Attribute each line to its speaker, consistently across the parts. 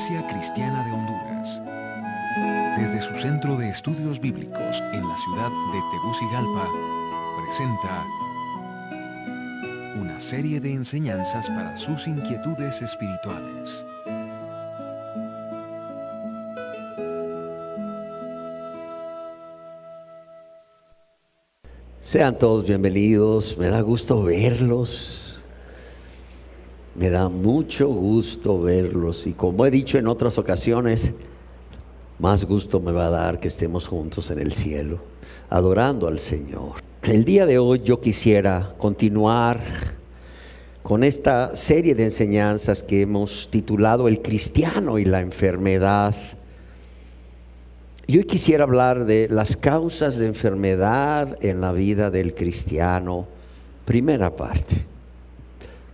Speaker 1: Iglesia Cristiana de Honduras, desde su Centro de Estudios Bíblicos en la ciudad de Tegucigalpa, presenta una serie de enseñanzas para sus inquietudes espirituales.
Speaker 2: Sean todos bienvenidos, me da gusto verlos, me da mucho gusto verlos y como he dicho en otras ocasiones, más gusto me va a dar que estemos juntos en el cielo, adorando al Señor. El día de hoy yo quisiera continuar con esta serie de enseñanzas que hemos titulado El cristiano y la enfermedad. Y hoy quisiera hablar de las causas de enfermedad en la vida del cristiano, primera parte.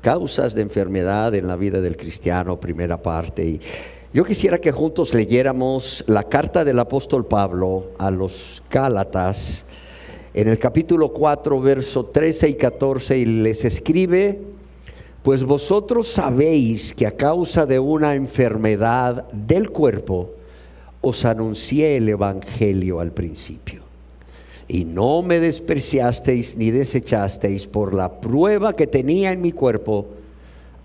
Speaker 2: Causas de enfermedad en la vida del cristiano, primera parte. Y yo quisiera que juntos leyéramos la carta del apóstol Pablo a los Gálatas, en el capítulo 4, verso 13 y 14, y les escribe: pues vosotros sabéis que a causa de una enfermedad del cuerpo, os anuncié el evangelio al principio, y no me despreciasteis ni desechasteis por la prueba que tenía en mi cuerpo,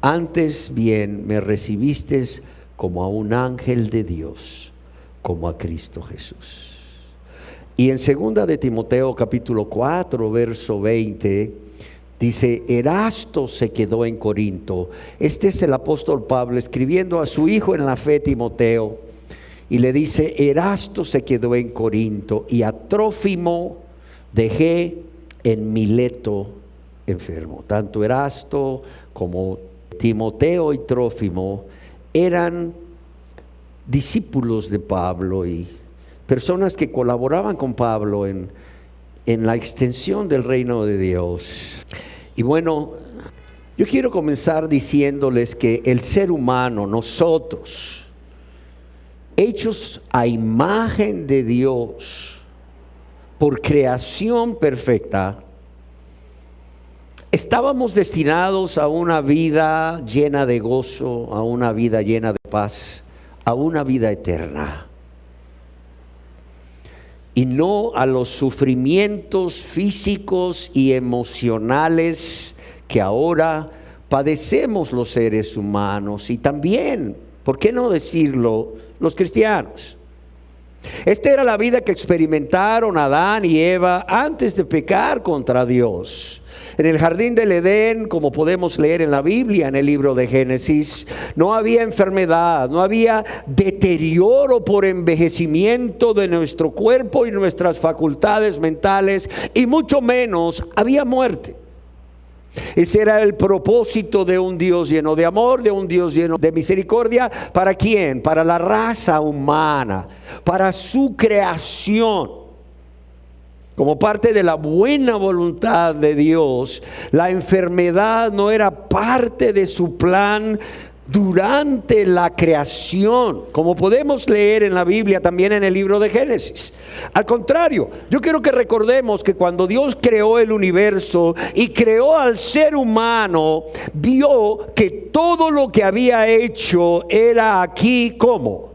Speaker 2: antes bien me recibisteis como a un ángel de Dios, como a Cristo Jesús. Y en 2 de Timoteo capítulo 4, verso 20, dice: Erasto se quedó en Corinto. Este es el apóstol Pablo escribiendo a su hijo en la fe, Timoteo. Y le dice: Erasto se quedó en Corinto y a Trófimo dejé en Mileto enfermo. Tanto Erasto como Timoteo y Trófimo eran discípulos de Pablo y personas que colaboraban con Pablo en la extensión del reino de Dios. Y bueno, yo quiero comenzar diciéndoles que el ser humano, nosotros, hechos a imagen de Dios, por creación perfecta, estábamos destinados a una vida llena de gozo, a una vida llena de paz, a una vida eterna. Y no a los sufrimientos físicos y emocionales que ahora padecemos los seres humanos y también, ¿por qué no decirlo?, los cristianos. Esta era la vida que experimentaron Adán y Eva antes de pecar contra Dios. En el jardín del Edén, como podemos leer en la Biblia, en el libro de Génesis, no había enfermedad, no había deterioro por envejecimiento de nuestro cuerpo y nuestras facultades mentales, y mucho menos había muerte. Ese era el propósito de un Dios lleno de amor, de un Dios lleno de misericordia. ¿Para quién? Para la raza humana, para su creación. Como parte de la buena voluntad de Dios, la enfermedad no era parte de su plan durante la creación, como podemos leer en la Biblia, también en el libro de Génesis. Al contrario, yo quiero que recordemos que cuando Dios creó el universo y creó al ser humano, vio que todo lo que había hecho era aquí como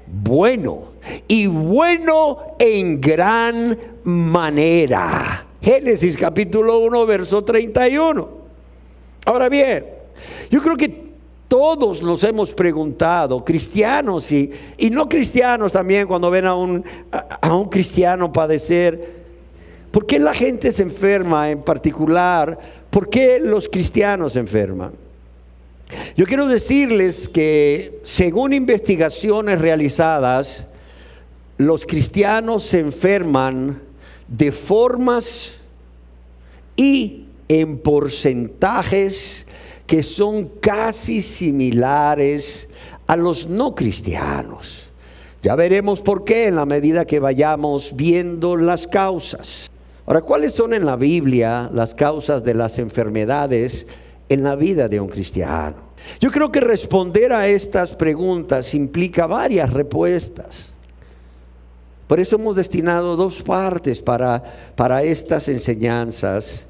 Speaker 2: bueno, y bueno en gran manera. Génesis capítulo 1, verso 31. Ahora bien, yo creo que todos nos hemos preguntado, cristianos y no cristianos también, cuando ven a un cristiano padecer, ¿por qué la gente se enferma en particular? ¿Por qué los cristianos se enferman? Yo quiero decirles que según investigaciones realizadas, los cristianos se enferman de formas y en porcentajes que son casi similares a los no cristianos. Ya veremos por qué en la medida que vayamos viendo las causas. Ahora, ¿cuáles son en la Biblia las causas de las enfermedades en la vida de un cristiano? Yo creo que responder a estas preguntas implica varias respuestas. Por eso hemos destinado 2 partes para estas enseñanzas.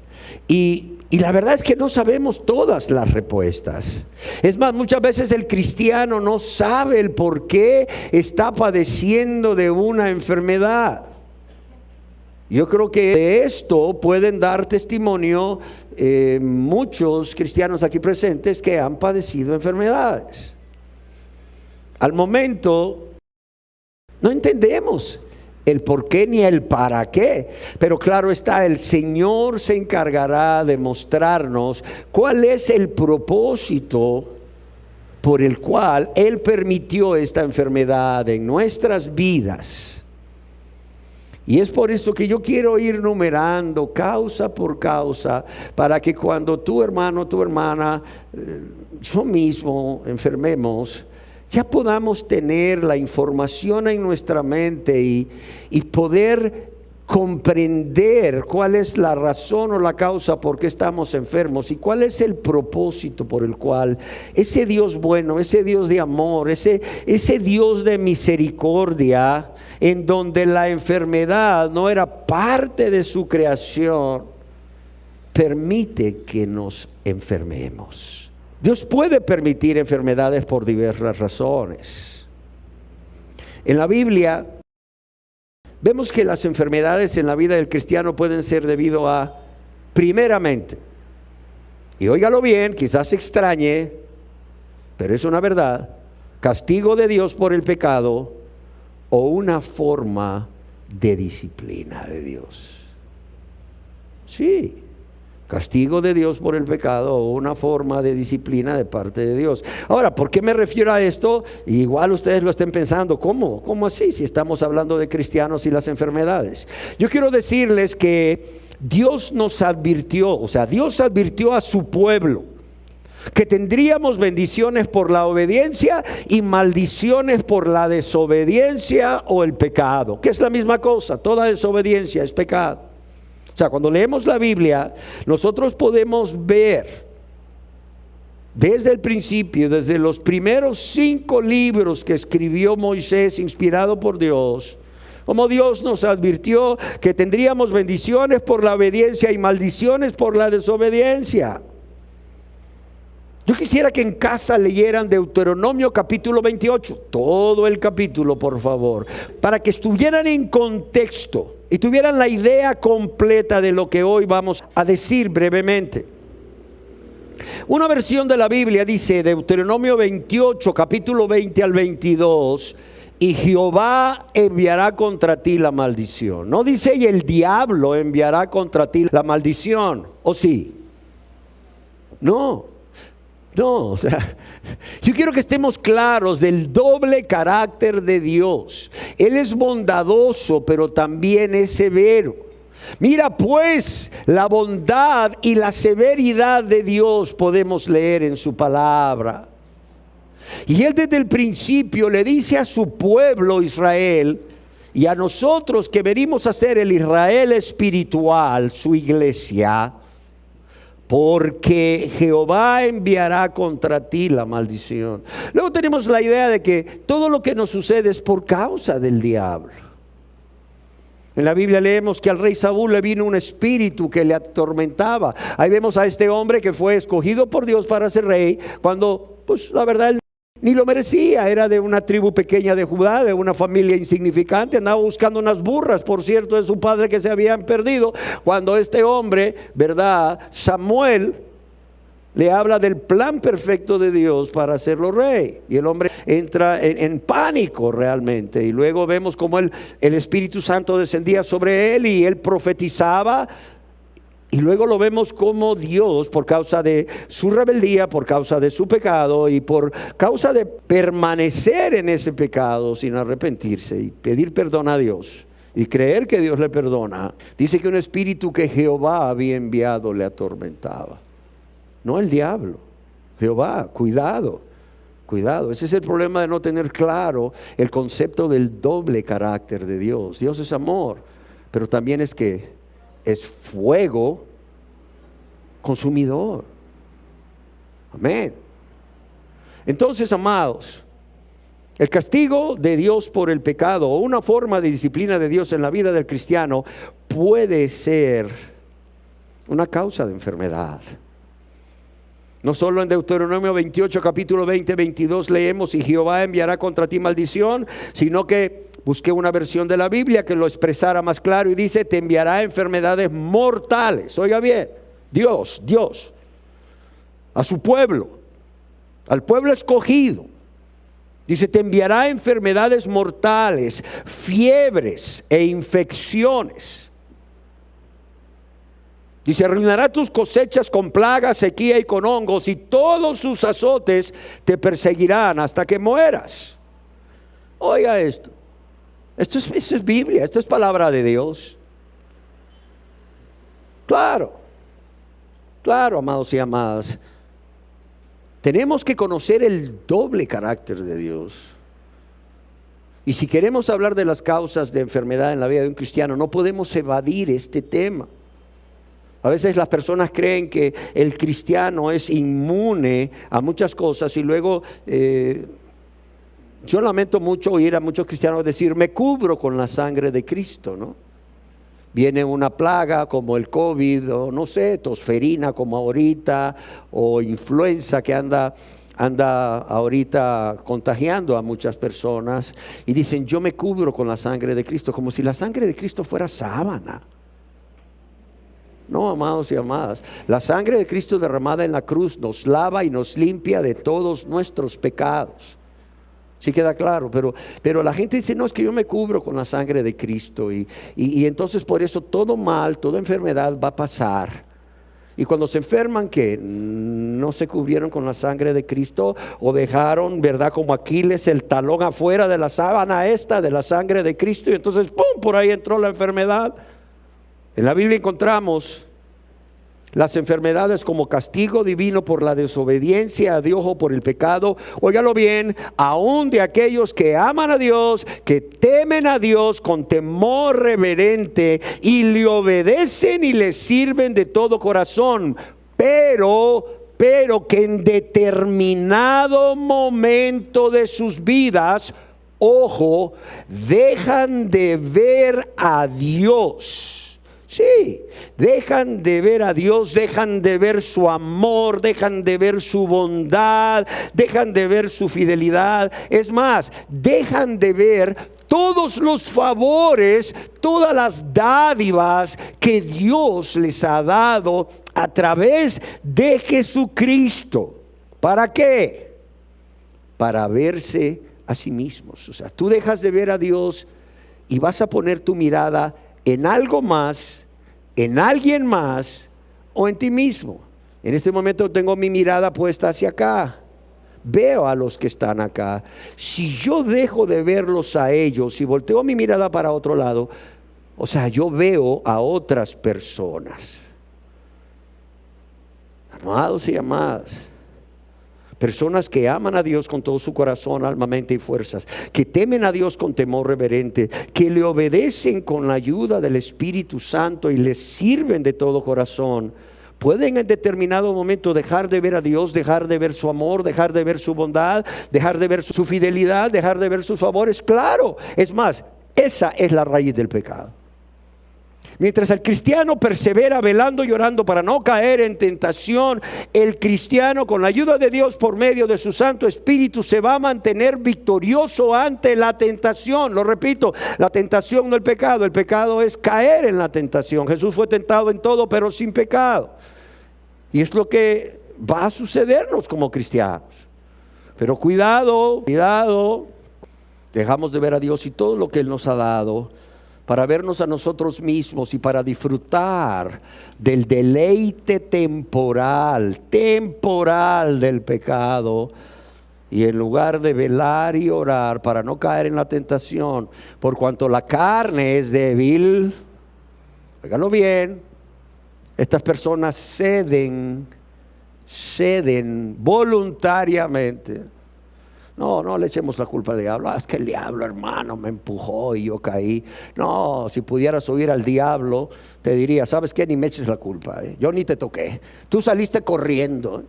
Speaker 2: Y Y la verdad es que no sabemos todas las respuestas. Es más, muchas veces el cristiano no sabe el por qué está padeciendo de una enfermedad. Yo creo que de esto pueden dar testimonio muchos cristianos aquí presentes que han padecido enfermedades. Al momento no entendemos el por qué ni el para qué, pero claro está, el Señor se encargará de mostrarnos cuál es el propósito por el cual Él permitió esta enfermedad en nuestras vidas. Y es por eso que yo quiero ir numerando causa por causa, para que cuando tu hermano, tu hermana, yo mismo enfermemos, ya podamos tener la información en nuestra mente y poder comprender cuál es la razón o la causa por qué estamos enfermos y cuál es el propósito por el cual ese Dios bueno, ese Dios de amor, ese Dios de misericordia, en donde la enfermedad no era parte de su creación, permite que nos enfermemos. Dios puede permitir enfermedades por diversas razones. En la Biblia vemos que las enfermedades en la vida del cristiano pueden ser debido a, primeramente, y óigalo bien, quizás se extrañe, pero es una verdad, castigo de Dios por el pecado o una forma de disciplina de Dios. Sí. Castigo de Dios por el pecado o una forma de disciplina de parte de Dios. Ahora, ¿por qué me refiero a esto? Igual ustedes lo estén pensando, ¿cómo? ¿Cómo así? Si estamos hablando de cristianos y las enfermedades. Yo quiero decirles que Dios nos advirtió, o sea, Dios advirtió a su pueblo que tendríamos bendiciones por la obediencia y maldiciones por la desobediencia o el pecado, que es la misma cosa, toda desobediencia es pecado. O sea, cuando leemos la Biblia, nosotros podemos ver desde el principio, desde los primeros 5 libros que escribió Moisés, inspirado por Dios, como Dios nos advirtió que tendríamos bendiciones por la obediencia y maldiciones por la desobediencia. Yo quisiera que en casa leyeran Deuteronomio capítulo 28, todo el capítulo, por favor, para que estuvieran en contexto y tuvieran la idea completa de lo que hoy vamos a decir brevemente. Una versión de la Biblia dice, Deuteronomio 28, capítulo 20 al 22, y Jehová enviará contra ti la maldición. No dice, y el diablo enviará contra ti la maldición, ¿o sí? No, o sea, yo quiero que estemos claros del doble carácter de Dios. Él es bondadoso, pero también es severo. Mira pues la bondad y la severidad de Dios podemos leer en su palabra. Y Él desde el principio le dice a su pueblo Israel y a nosotros que venimos a ser el Israel espiritual, su iglesia, porque Jehová enviará contra ti la maldición. Luego tenemos la idea de que todo lo que nos sucede es por causa del diablo. En la Biblia leemos que al rey Saúl le vino un espíritu que le atormentaba. Ahí vemos a este hombre que fue escogido por Dios para ser rey, cuando, pues la verdad, él ni lo merecía. Era de una tribu pequeña de Judá, de una familia insignificante. Andaba buscando unas burras, por cierto, de su padre que se habían perdido. Cuando este hombre, ¿verdad? Samuel le habla del plan perfecto de Dios para hacerlo rey. Y el hombre entra en pánico realmente. Y luego vemos cómo el Espíritu Santo descendía sobre él y él profetizaba. Y luego lo vemos como Dios, por causa de su rebeldía, por causa de su pecado y por causa de permanecer en ese pecado sin arrepentirse y pedir perdón a Dios y creer que Dios le perdona, dice que un espíritu que Jehová había enviado le atormentaba. No el diablo, Jehová, cuidado. Ese es el problema de no tener claro el concepto del doble carácter de Dios. Dios es amor, pero también es que es fuego consumidor. Amén. Entonces, amados, el castigo de Dios por el pecado o una forma de disciplina de Dios en la vida del cristiano puede ser una causa de enfermedad. No solo en Deuteronomio 28, capítulo 20, 22 leemos: y Jehová enviará contra ti maldición, sino que busqué una versión de la Biblia que lo expresara más claro y dice: te enviará enfermedades mortales. Oiga bien, Dios, a su pueblo, al pueblo escogido. Dice: te enviará enfermedades mortales, fiebres e infecciones. Dice: arruinará tus cosechas con plagas, sequía y con hongos, y todos sus azotes te perseguirán hasta que mueras. Oiga esto. Esto es Biblia, esto es palabra de Dios. Claro, amados y amadas. Tenemos que conocer el doble carácter de Dios. Y si queremos hablar de las causas de enfermedad en la vida de un cristiano, no podemos evadir este tema. A veces las personas creen que el cristiano es inmune a muchas cosas y luego yo lamento mucho oír a muchos cristianos decir: me cubro con la sangre de Cristo, ¿no? Viene una plaga como el COVID, o no sé, tosferina como ahorita, o influenza que anda ahorita contagiando a muchas personas, y dicen: yo me cubro con la sangre de Cristo, como si la sangre de Cristo fuera sábana. No, amados y amadas, la sangre de Cristo derramada en la cruz nos lava y nos limpia de todos nuestros pecados. Sí queda claro, pero la gente dice: no, es que yo me cubro con la sangre de Cristo, y entonces por eso todo mal, toda enfermedad va a pasar. Y cuando se enferman, ¿qué? No se cubrieron con la sangre de Cristo, o dejaron, ¿verdad?, como Aquiles, el talón afuera de la sábana de la sangre de Cristo, y entonces ¡pum!, por ahí entró la enfermedad. En la Biblia encontramos las enfermedades como castigo divino por la desobediencia a Dios o por el pecado. Óigalo bien: aún de aquellos que aman a Dios, que temen a Dios con temor reverente y le obedecen y le sirven de todo corazón, pero que en determinado momento de sus vidas, ojo, dejan de ver a Dios. Sí, dejan de ver a Dios, dejan de ver su amor, dejan de ver su bondad, dejan de ver su fidelidad. Es más, dejan de ver todos los favores, todas las dádivas que Dios les ha dado a través de Jesucristo. ¿Para qué? Para verse a sí mismos. O sea, tú dejas de ver a Dios y vas a poner tu mirada en algo más, en alguien más o en ti mismo. En este momento tengo mi mirada puesta hacia acá. Veo a los que están acá. Si yo dejo de verlos a ellos y volteo mi mirada para otro lado, o sea, yo veo a otras personas. Amados y amadas, personas que aman a Dios con todo su corazón, alma, mente y fuerzas, que temen a Dios con temor reverente, que le obedecen con la ayuda del Espíritu Santo y le sirven de todo corazón, pueden en determinado momento dejar de ver a Dios, dejar de ver su amor, dejar de ver su bondad, dejar de ver su fidelidad, dejar de ver sus favores. Claro, es más, esa es la raíz del pecado. Mientras el cristiano persevera velando y orando para no caer en tentación, el cristiano, con la ayuda de Dios por medio de su Santo Espíritu, se va a mantener victorioso ante la tentación. Lo repito, la tentación no el pecado. El pecado es caer en la tentación. Jesús fue tentado en todo, pero sin pecado. Y es lo que va a sucedernos como cristianos. Pero cuidado, dejamos de ver a Dios y todo lo que Él nos ha dado para vernos a nosotros mismos y para disfrutar del deleite temporal del pecado. Y en lugar de velar y orar para no caer en la tentación, por cuanto la carne es débil, óiganlo bien, estas personas ceden voluntariamente. No le echemos la culpa al diablo. Es que el diablo, hermano, me empujó y yo caí. No, si pudieras oír al diablo, te diría: ¿sabes qué? Ni me eches la culpa. Yo ni te toqué. Tú saliste corriendo.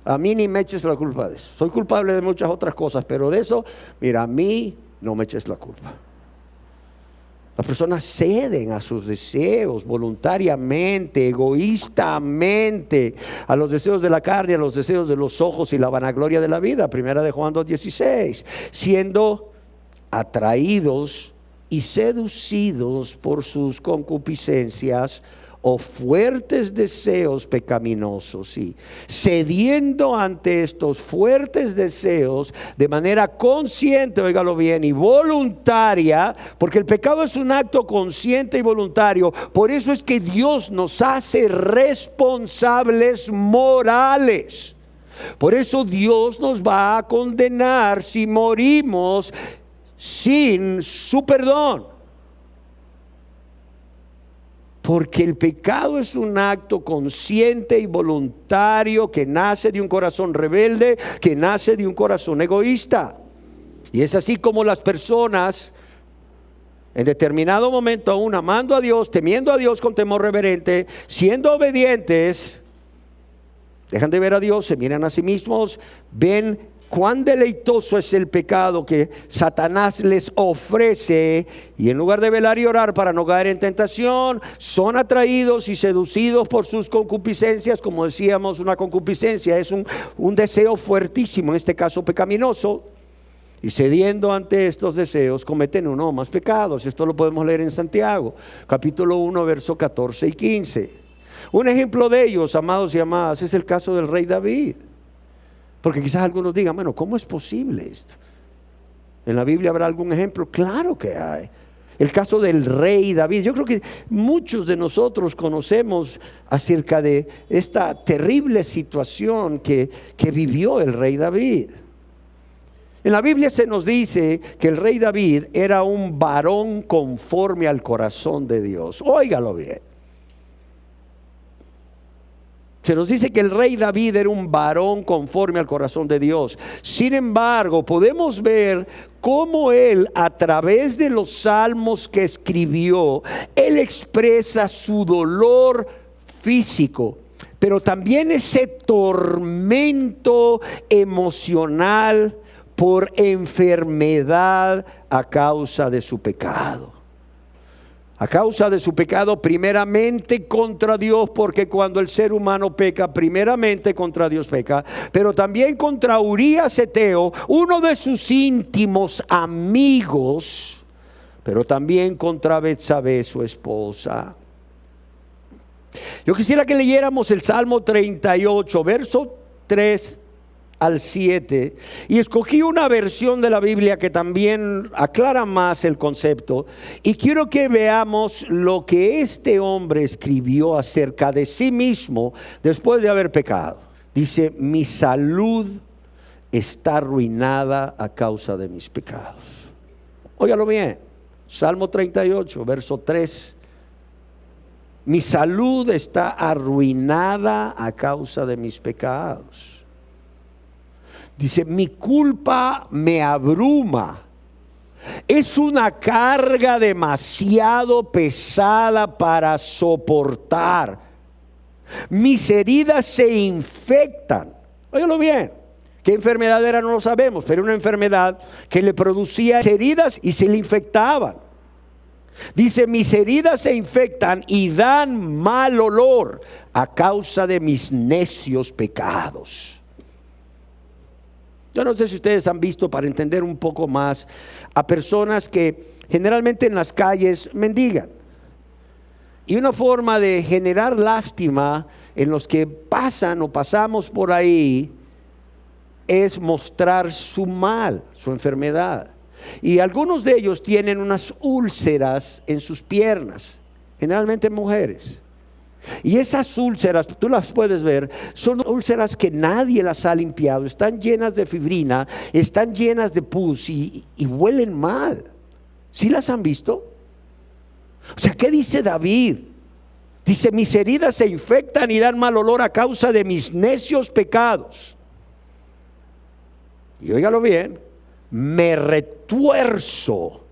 Speaker 2: A mí ni me eches la culpa de eso. Soy culpable de muchas otras cosas, pero de eso, mira, a mí no me eches la culpa. Las personas ceden a sus deseos voluntariamente, egoístamente, a los deseos de la carne, a los deseos de los ojos y la vanagloria de la vida. Primera de Juan 2:16, siendo atraídos y seducidos por sus concupiscencias o fuertes deseos pecaminosos, y cediendo ante estos fuertes deseos de manera consciente, óigalo bien, y voluntaria, porque el pecado es un acto consciente y voluntario. Por eso es que Dios nos hace responsables morales. Por eso Dios nos va a condenar si morimos sin su perdón. Porque el pecado es un acto consciente y voluntario que nace de un corazón rebelde, que nace de un corazón egoísta. Y es así como las personas, en determinado momento, aún amando a Dios, temiendo a Dios con temor reverente, siendo obedientes, dejan de ver a Dios, se miran a sí mismos, ven cuán deleitoso es el pecado que Satanás les ofrece, y en lugar de velar y orar para no caer en tentación, son atraídos y seducidos por sus concupiscencias. Como decíamos, una concupiscencia es un deseo fuertísimo, en este caso pecaminoso, y cediendo ante estos deseos cometen uno o más pecados. Esto lo podemos leer en Santiago, capítulo 1, versos 14 y 15. Un ejemplo de ellos, amados y amadas, es el caso del rey David. Porque quizás algunos digan, bueno, ¿cómo es posible esto? ¿En la Biblia habrá algún ejemplo? Claro que hay. El caso del rey David. Yo creo que muchos de nosotros conocemos acerca de esta terrible situación que vivió el rey David. En la Biblia se nos dice que el rey David era un varón conforme al corazón de Dios. Óigalo bien. Se nos dice que el rey David era un varón conforme al corazón de Dios. Sin embargo, podemos ver cómo él, a través de los salmos que escribió, él expresa su dolor físico, pero también ese tormento emocional por enfermedad a causa de su pecado. A causa de su pecado primeramente contra Dios, porque cuando el ser humano peca, primeramente contra Dios peca, pero también contra Urías Eteo, uno de sus íntimos amigos, pero también contra Betsabé, su esposa. Yo quisiera que leyéramos el Salmo 38, verso 3 al 7, y escogí una versión de la Biblia que también aclara más el concepto, y quiero que veamos lo que este hombre escribió acerca de sí mismo después de haber pecado. Dice: mi salud está arruinada a causa de mis pecados. Óigalo bien, Salmo 38, verso 3. Mi salud está arruinada a causa de mis pecados. Dice: mi culpa me abruma. Es una carga demasiado pesada para soportar. Mis heridas se infectan. Óyalo bien. ¿Qué enfermedad era? No lo sabemos, pero una enfermedad que le producía heridas y se le infectaban. Dice: mis heridas se infectan y dan mal olor a causa de mis necios pecados. Yo no sé si ustedes han visto, para entender un poco más, a personas que generalmente en las calles mendigan. Y una forma de generar lástima en los que pasan o pasamos por ahí es mostrar su mal, su enfermedad. Y algunos de ellos tienen unas úlceras en sus piernas, generalmente mujeres. Y esas úlceras, tú las puedes ver, son úlceras que nadie las ha limpiado, están llenas de fibrina, están llenas de pus y huelen mal. ¿Sí las han visto? O sea, ¿qué dice David? Dice: mis heridas se infectan y dan mal olor a causa de mis necios pecados. Y óigalo bien: me retuerzo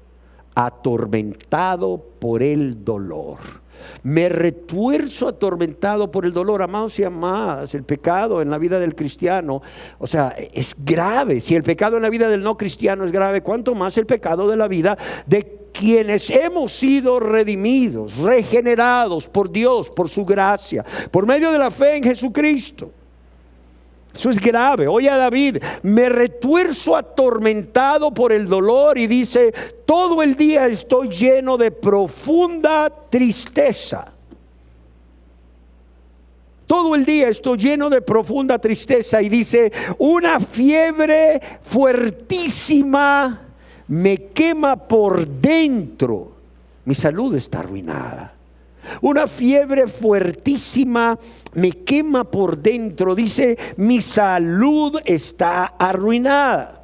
Speaker 2: atormentado por el dolor. Me retuerzo atormentado por el dolor. Amados y amadas, el pecado en la vida del cristiano, o sea, es grave. Si el pecado en la vida del no cristiano es grave, ¿cuánto más el pecado de la vida de quienes hemos sido redimidos, regenerados por Dios, por su gracia, por medio de la fe en Jesucristo. Eso es grave. Oye a David, me retuerzo atormentado por el dolor, y dice, todo el día estoy lleno de profunda tristeza. Todo el día estoy lleno de profunda tristeza, y dice, una fiebre fuertísima me quema por dentro. Mi salud está arruinada. Una fiebre fuertísima me quema por dentro. Dice, mi salud está arruinada.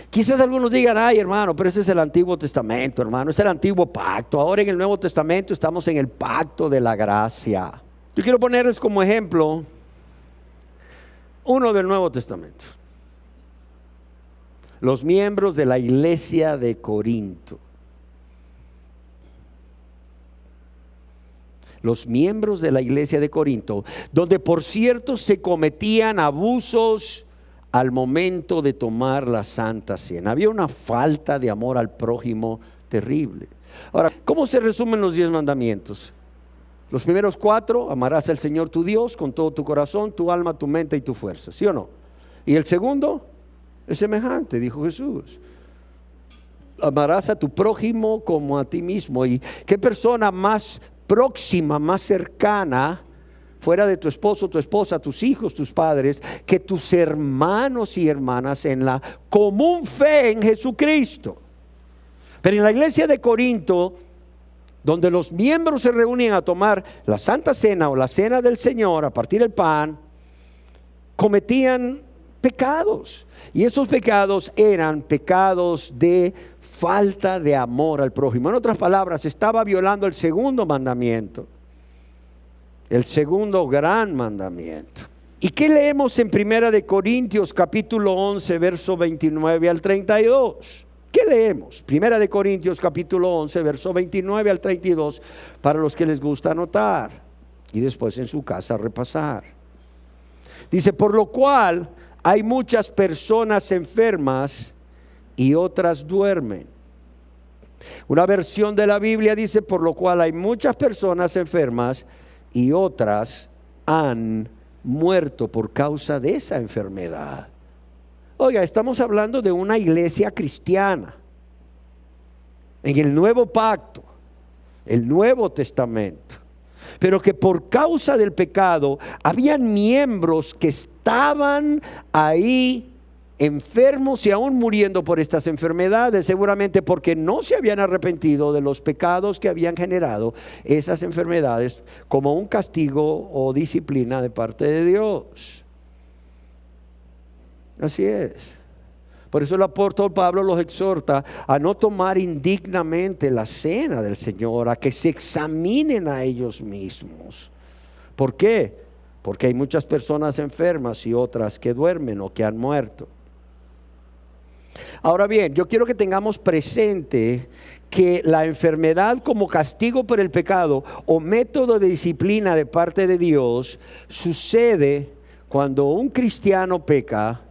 Speaker 2: Quizás algunos digan, ay hermano, pero ese es el Antiguo Testamento, hermano, es el Antiguo Pacto. Ahora en el Nuevo Testamento estamos en el Pacto de la Gracia. Yo quiero ponerles como ejemplo uno del Nuevo Testamento. Los miembros de la iglesia de Corinto. Los miembros de la iglesia de Corinto, donde por cierto se cometían abusos al momento de tomar la Santa Cena. Había una falta de amor al prójimo terrible. Ahora, ¿cómo se resumen los 10 mandamientos? Los primeros 4, amarás al Señor tu Dios con todo tu corazón, tu alma, tu mente y tu fuerza, ¿sí o no? Y el segundo es semejante, dijo Jesús. Amarás a tu prójimo como a ti mismo. ¿Y qué persona más próxima, más cercana, fuera de tu esposo, tu esposa, tus hijos, tus padres, que tus hermanos y hermanas en la común fe en Jesucristo? Pero en la iglesia de Corinto, donde los miembros se reunían a tomar la Santa Cena o la Cena del Señor, a partir del pan, cometían pecados. Y esos pecados eran pecados de falta de amor al prójimo. En otras palabras, estaba violando el segundo mandamiento, el segundo gran mandamiento. ¿Y qué leemos en 1 Corintios capítulo 11, verso 29 al 32? ¿Qué leemos? 1 Corintios capítulo 11, verso 29 al 32, para los que les gusta anotar y después en su casa repasar. Dice, por lo cual hay muchas personas enfermas y otras duermen. Una versión de la Biblia dice, por lo cual hay muchas personas enfermas y otras han muerto por causa de esa enfermedad. Oiga, estamos hablando de una iglesia cristiana en el nuevo pacto, el Nuevo Testamento, pero que por causa del pecado habían miembros que estaban ahí enfermos y aún muriendo por estas enfermedades, seguramente porque no se habían arrepentido de los pecados que habían generado esas enfermedades como un castigo o disciplina de parte de Dios. Así es. Por eso el apóstol Pablo los exhorta a no tomar indignamente la cena del Señor, a que se examinen a ellos mismos. ¿Por qué? Porque hay muchas personas enfermas y otras que duermen o que han muerto. Ahora bien, yo quiero que tengamos presente que la enfermedad como castigo por el pecado o método de disciplina de parte de Dios sucede cuando un cristiano peca,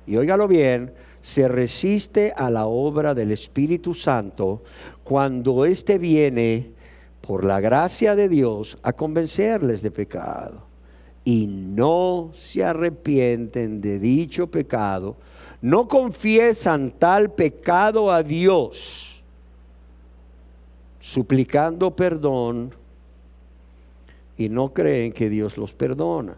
Speaker 2: y óigalo bien, se resiste a la obra del Espíritu Santo cuando éste viene por la gracia de Dios a convencerles de pecado y no se arrepienten de dicho pecado, no confiesan tal pecado a Dios, suplicando perdón, y no creen que Dios los perdona.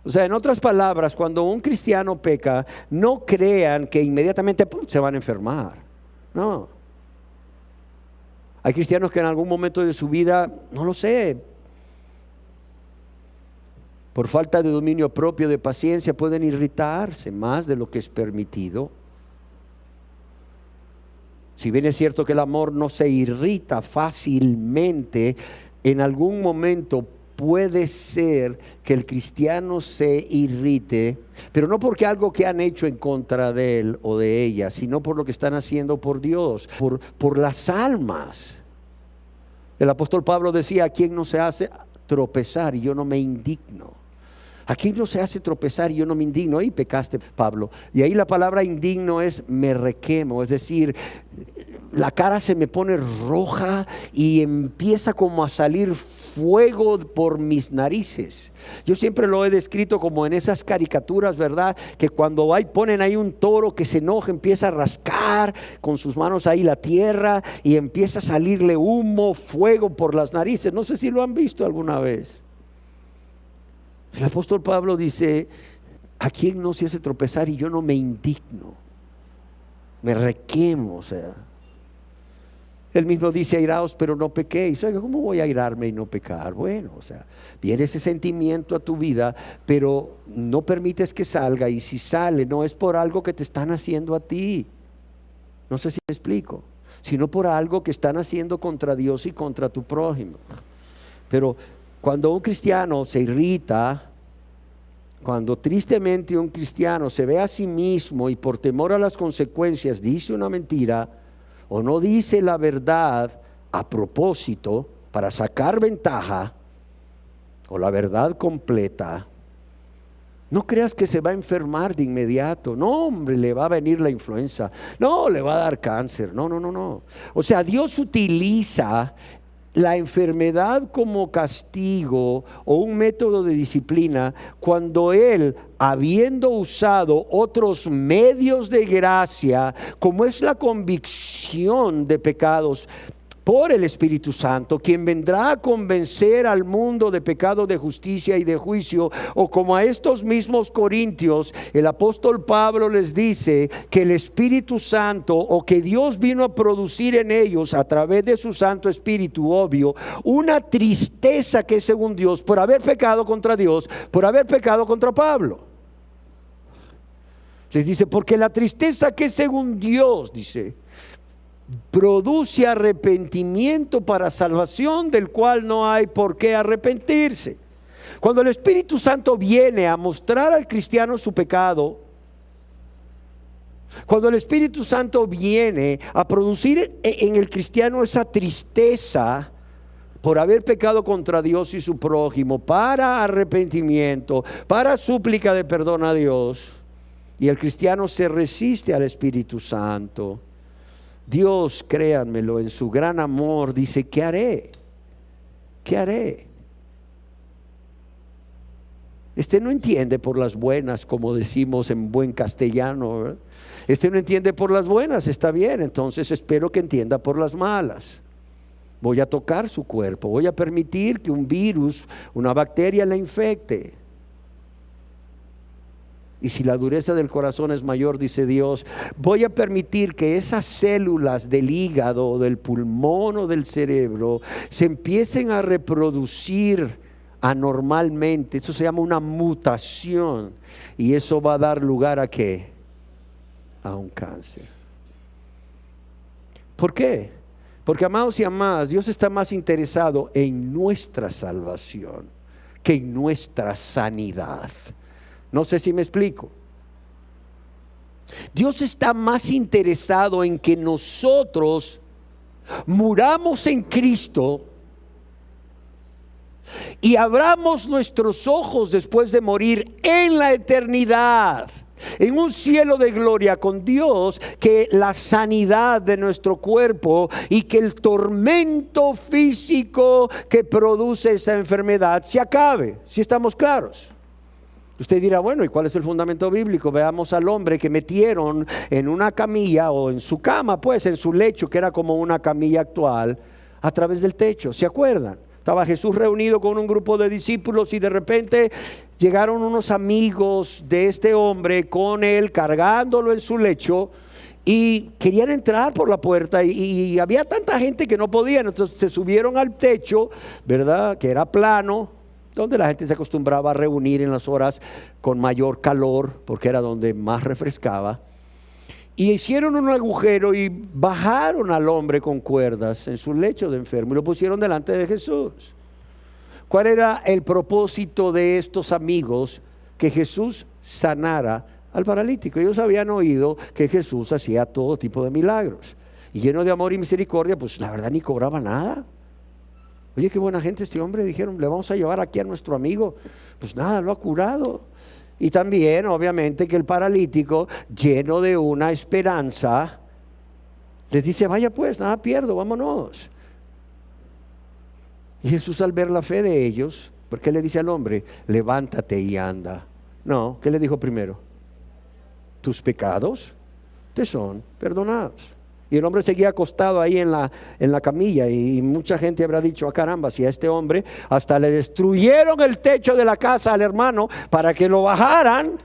Speaker 2: O sea, en otras palabras, cuando un cristiano peca, no crean que inmediatamente se van a enfermar. No. Hay cristianos que en algún momento de su vida, no lo sé, por falta de dominio propio, de paciencia, pueden irritarse más de lo que es permitido. Si bien es cierto que el amor no se irrita fácilmente, en algún momento puede ser que el cristiano se irrite, pero no porque algo que han hecho en contra de él o de ella, sino por lo que están haciendo por Dios, por las almas. El apóstol Pablo decía, ¿a quién no se hace tropezar? Y yo no me indigno. Aquí no se hace tropezar y yo no me indigno. Ahí pecaste, Pablo. Y ahí la palabra indigno es me requemo, es decir, la cara se me pone roja y empieza como a salir fuego por mis narices. Yo siempre lo he descrito como en esas caricaturas, ¿verdad? Que cuando ponen ahí un toro que se enoja, empieza a rascar con sus manos ahí la tierra y empieza a salirle humo, fuego por las narices. No sé si lo han visto alguna vez. El apóstol Pablo dice, ¿a quién no se hace tropezar y yo no me indigno? Me requemo, o sea. Él mismo dice, airaos, pero no pequéis. Oiga, ¿cómo voy a airarme y no pecar? Bueno, o sea, viene ese sentimiento a tu vida, pero no permites que salga. Y si sale, no es por algo que te están haciendo a ti. No sé si me explico. Sino por algo que están haciendo contra Dios y contra tu prójimo. Pero cuando un cristiano se irrita, cuando tristemente un cristiano se ve a sí mismo y por temor a las consecuencias dice una mentira, o no dice la verdad a propósito para sacar ventaja, o la verdad completa, no creas que se va a enfermar de inmediato. No, hombre, le va a venir la influenza. No, le va a dar cáncer. No. O sea, Dios utiliza la enfermedad como castigo o un método de disciplina cuando Él, habiendo usado otros medios de gracia, como es la convicción de pecados por el Espíritu Santo, quien vendrá a convencer al mundo de pecado, de justicia y de juicio, o como a estos mismos corintios, el apóstol Pablo les dice que el Espíritu Santo, o que Dios vino a producir en ellos a través de su Santo Espíritu, obvio, una tristeza que es según Dios por haber pecado contra Dios, por haber pecado contra Pablo. Les dice, porque la tristeza que es según Dios, dice, produce arrepentimiento para salvación, del cual no hay por qué arrepentirse. Cuando el Espíritu Santo viene a mostrar al cristiano su pecado, cuando el Espíritu Santo viene a producir en el cristiano esa tristeza por haber pecado contra Dios y su prójimo, para arrepentimiento, para súplica de perdón a Dios, y el cristiano se resiste al Espíritu Santo, Dios, créanmelo, en su gran amor dice, ¿qué haré? ¿Qué haré? No entiende por las buenas, como decimos en buen castellano, ¿verdad? No entiende por las buenas, está bien, entonces espero que entienda por las malas. Voy a tocar su cuerpo, voy a permitir que un virus, una bacteria la infecte. Y si la dureza del corazón es mayor, dice Dios, voy a permitir que esas células del hígado, del pulmón o del cerebro se empiecen a reproducir anormalmente. Eso se llama una mutación. Y eso va a dar lugar ¿a qué? A un cáncer. ¿Por qué? Porque, amados y amadas, Dios está más interesado en nuestra salvación que en nuestra sanidad. No sé si me explico. Dios está más interesado en que nosotros muramos en Cristo y abramos nuestros ojos después de morir en la eternidad, en un cielo de gloria con Dios, que la sanidad de nuestro cuerpo y que el tormento físico que produce esa enfermedad se acabe. ¿Sí estamos claros? Usted dirá, bueno, ¿y cuál es el fundamento bíblico? Veamos al hombre que metieron en una camilla o en su cama, pues en su lecho, que era como una camilla actual, a través del techo. ¿Se acuerdan? Estaba Jesús reunido con un grupo de discípulos y de repente llegaron unos amigos de este hombre con él, cargándolo en su lecho, y querían entrar por la puerta y había tanta gente que no podían. Entonces se subieron al techo, ¿verdad? Que era plano, donde la gente se acostumbraba a reunir en las horas con mayor calor, porque era donde más refrescaba, y hicieron un agujero y bajaron al hombre con cuerdas en su lecho de enfermo y lo pusieron delante de Jesús. ¿Cuál era el propósito de estos amigos? Que Jesús sanara al paralítico. Ellos habían oído que Jesús hacía todo tipo de milagros, y lleno de amor y misericordia, pues la verdad ni cobraba nada. Oye, qué buena gente este hombre, dijeron, le vamos a llevar aquí a nuestro amigo. Pues nada, lo ha curado. Y también, obviamente, que el paralítico, lleno de una esperanza, les dice, vaya pues, nada pierdo, vámonos. Y Jesús, al ver la fe de ellos, ¿por qué le dice al hombre, levántate y anda? No, ¿qué le dijo primero? Tus pecados te son perdonados. Y el hombre seguía acostado ahí en la camilla, y mucha gente habrá dicho, ah caramba, si a este hombre hasta le destruyeron el techo de la casa al hermano para que lo bajaran,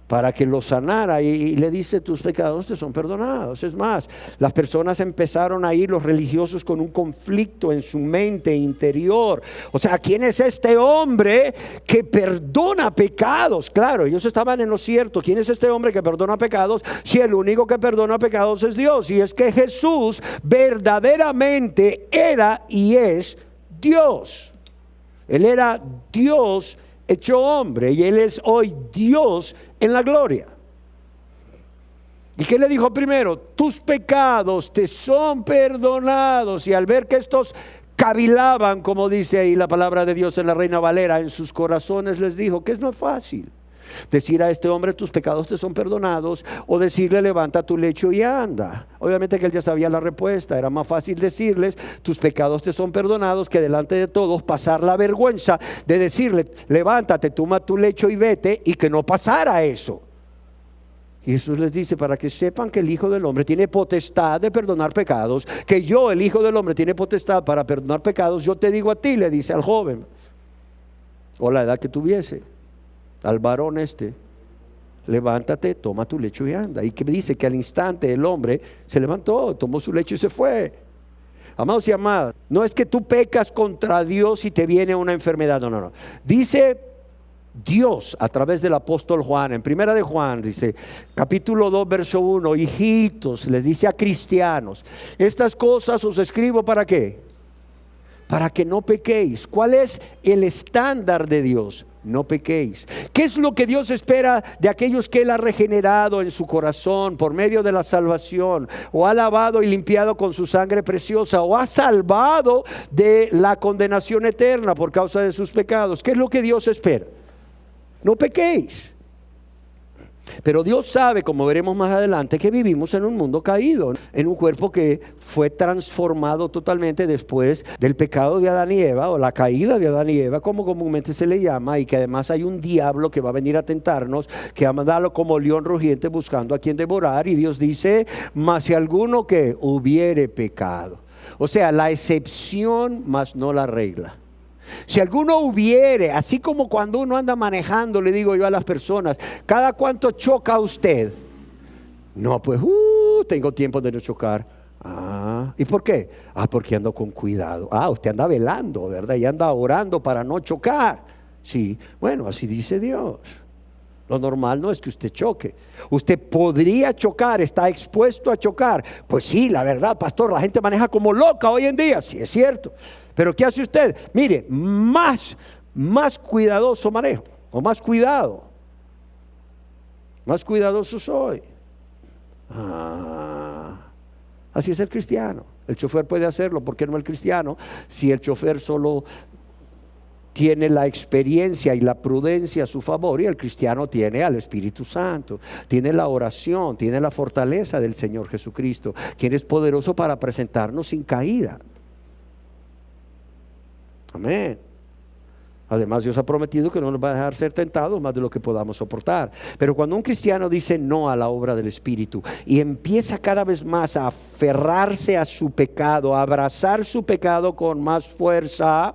Speaker 2: para que lo sanara, y le dice, tus pecados te son perdonados. Es más, las personas empezaron a ir, los religiosos, con un conflicto en su mente interior. O sea, ¿quién es este hombre que perdona pecados? Claro, ellos estaban en lo cierto. ¿Quién es este hombre que perdona pecados? Si el único que perdona pecados es Dios. Y es que Jesús verdaderamente era y es Dios. Él era Dios hecho hombre, y Él es hoy Dios en la gloria. ¿Y qué le dijo primero? Tus pecados te son perdonados. Y al ver que estos cavilaban, como dice ahí la palabra de Dios en la Reina Valera, en sus corazones les dijo que es más fácil decir a este hombre, tus pecados te son perdonados, o decirle, levanta tu lecho y anda. Obviamente que él ya sabía la respuesta. Era más fácil decirles, tus pecados te son perdonados, que delante de todos pasar la vergüenza de decirle, levántate, toma tu lecho y vete, y que no pasara eso. Y Jesús les dice, para que sepan que el Hijo del Hombre tiene potestad de perdonar pecados, que yo, el Hijo del Hombre, tiene potestad para perdonar pecados, yo te digo a ti, le dice al joven, o la edad que tuviese, al varón levántate, toma tu lecho y anda. Y que dice que al instante el hombre se levantó, tomó su lecho y se fue. Amados y amadas, no es que tú pecas contra Dios y te viene una enfermedad, no. Dice Dios a través del apóstol Juan, en primera de Juan, dice, capítulo 2, verso 1, hijitos, les dice a cristianos, estas cosas os escribo, ¿para qué? Para que no pequéis. ¿Cuál es el estándar de Dios? No pequéis. ¿Qué es lo que Dios espera de aquellos que Él ha regenerado en su corazón por medio de la salvación, o ha lavado y limpiado con su sangre preciosa, o ha salvado de la condenación eterna por causa de sus pecados? ¿Qué es lo que Dios espera? No pequéis. Pero Dios sabe, como veremos más adelante, que vivimos en un mundo caído, en un cuerpo que fue transformado totalmente después del pecado de Adán y Eva, o la caída de Adán y Eva, como comúnmente se le llama, y que además hay un diablo que va a venir a tentarnos, que ha mandado como león rugiente buscando a quien devorar. Y Dios dice, mas si alguno que hubiere pecado, o sea, la excepción mas no la regla. Si alguno hubiere, así como cuando uno anda manejando, le digo yo a las personas, ¿cada cuánto choca usted? No, pues tengo tiempo de no chocar. ¿Y por qué? Porque ando con cuidado. Usted anda velando, ¿verdad? Y anda orando para no chocar. Sí, bueno, así dice Dios. Lo normal no es que usted choque. Usted podría chocar, está expuesto a chocar. Pues sí, la verdad, pastor, la gente maneja como loca hoy en día. Sí, es cierto. Pero ¿qué hace usted? Mire, más cuidadoso manejo, o más cuidado. Más cuidadoso soy. Así es el cristiano. El chofer puede hacerlo, ¿por qué no el cristiano? Si el chofer solo tiene la experiencia y la prudencia a su favor, y el cristiano tiene al Espíritu Santo, tiene la oración, tiene la fortaleza del Señor Jesucristo, quien es poderoso para presentarnos sin caída. Amén. Además, Dios ha prometido que no nos va a dejar ser tentados más de lo que podamos soportar. Pero cuando un cristiano dice no a la obra del Espíritu y empieza cada vez más a aferrarse a su pecado, a abrazar su pecado con más fuerza,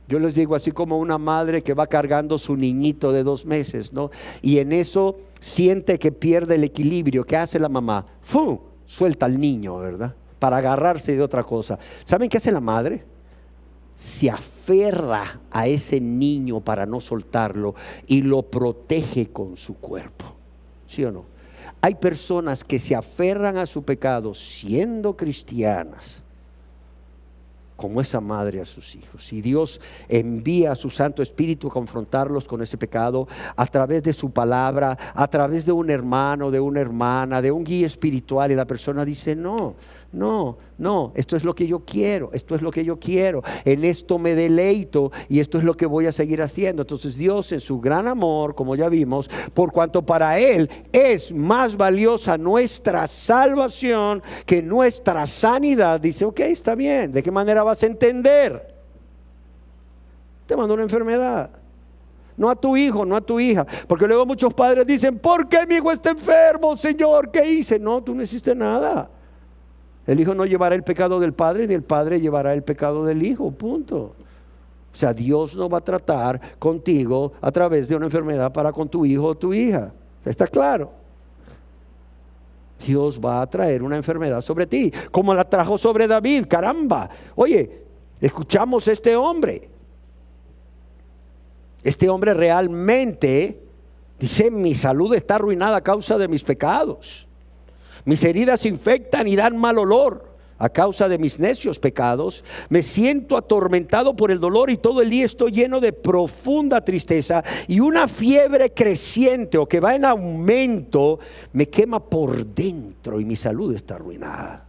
Speaker 2: yo les digo, así como una madre que va cargando su niñito de 2 meses, ¿no? Y en eso siente que pierde el equilibrio. ¿Qué hace la mamá? ¡Fum! Suelta al niño, ¿verdad? Para agarrarse de otra cosa. ¿Saben qué hace la madre? Se aferra a ese niño para no soltarlo y lo protege con su cuerpo. ¿Sí o no? Hay personas que se aferran a su pecado siendo cristianas, como esa madre a sus hijos. Y Dios envía a su Santo Espíritu a confrontarlos con ese pecado a través de su palabra, a través de un hermano, de una hermana, de un guía espiritual, y la persona dice no, No, esto es lo que yo quiero, en esto me deleito y esto es lo que voy a seguir haciendo. Entonces Dios en su gran amor, como ya vimos, por cuanto para Él es más valiosa nuestra salvación que nuestra sanidad, dice, ok, está bien, ¿de qué manera vas a entender? Te mando una enfermedad. No a tu hijo, no a tu hija. Porque luego muchos padres dicen, ¿por qué mi hijo está enfermo, Señor? ¿Qué hice? No, tú no hiciste nada. El hijo no llevará el pecado del padre, ni el padre llevará el pecado del hijo, punto. O sea, Dios no va a tratar contigo a través de una enfermedad para con tu hijo o tu hija. ¿Está claro? Dios va a traer una enfermedad sobre ti, como la trajo sobre David. Caramba, oye, escuchamos a este hombre. Este hombre realmente dice, mi salud está arruinada a causa de mis pecados. Mis heridas se infectan y dan mal olor a causa de mis necios pecados. Me siento atormentado por el dolor y todo el día estoy lleno de profunda tristeza, y una fiebre creciente o que va en aumento me quema por dentro y mi salud está arruinada.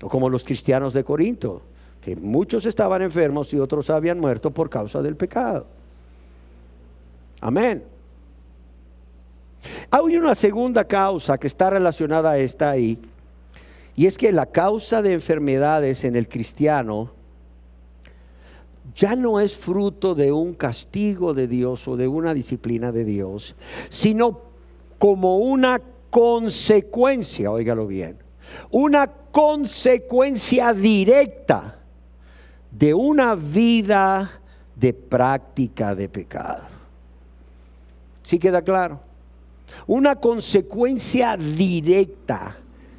Speaker 2: O como los cristianos de Corinto, que muchos estaban enfermos y otros habían muerto por causa del pecado. Amén. Hay una segunda causa que está relacionada a esta ahí, y es que la causa de enfermedades en el cristiano ya no es fruto de un castigo de Dios o de una disciplina de Dios, sino como una consecuencia, óigalo bien, una consecuencia directa de una vida de práctica de pecado. ¿Sí queda claro? Una consecuencia directa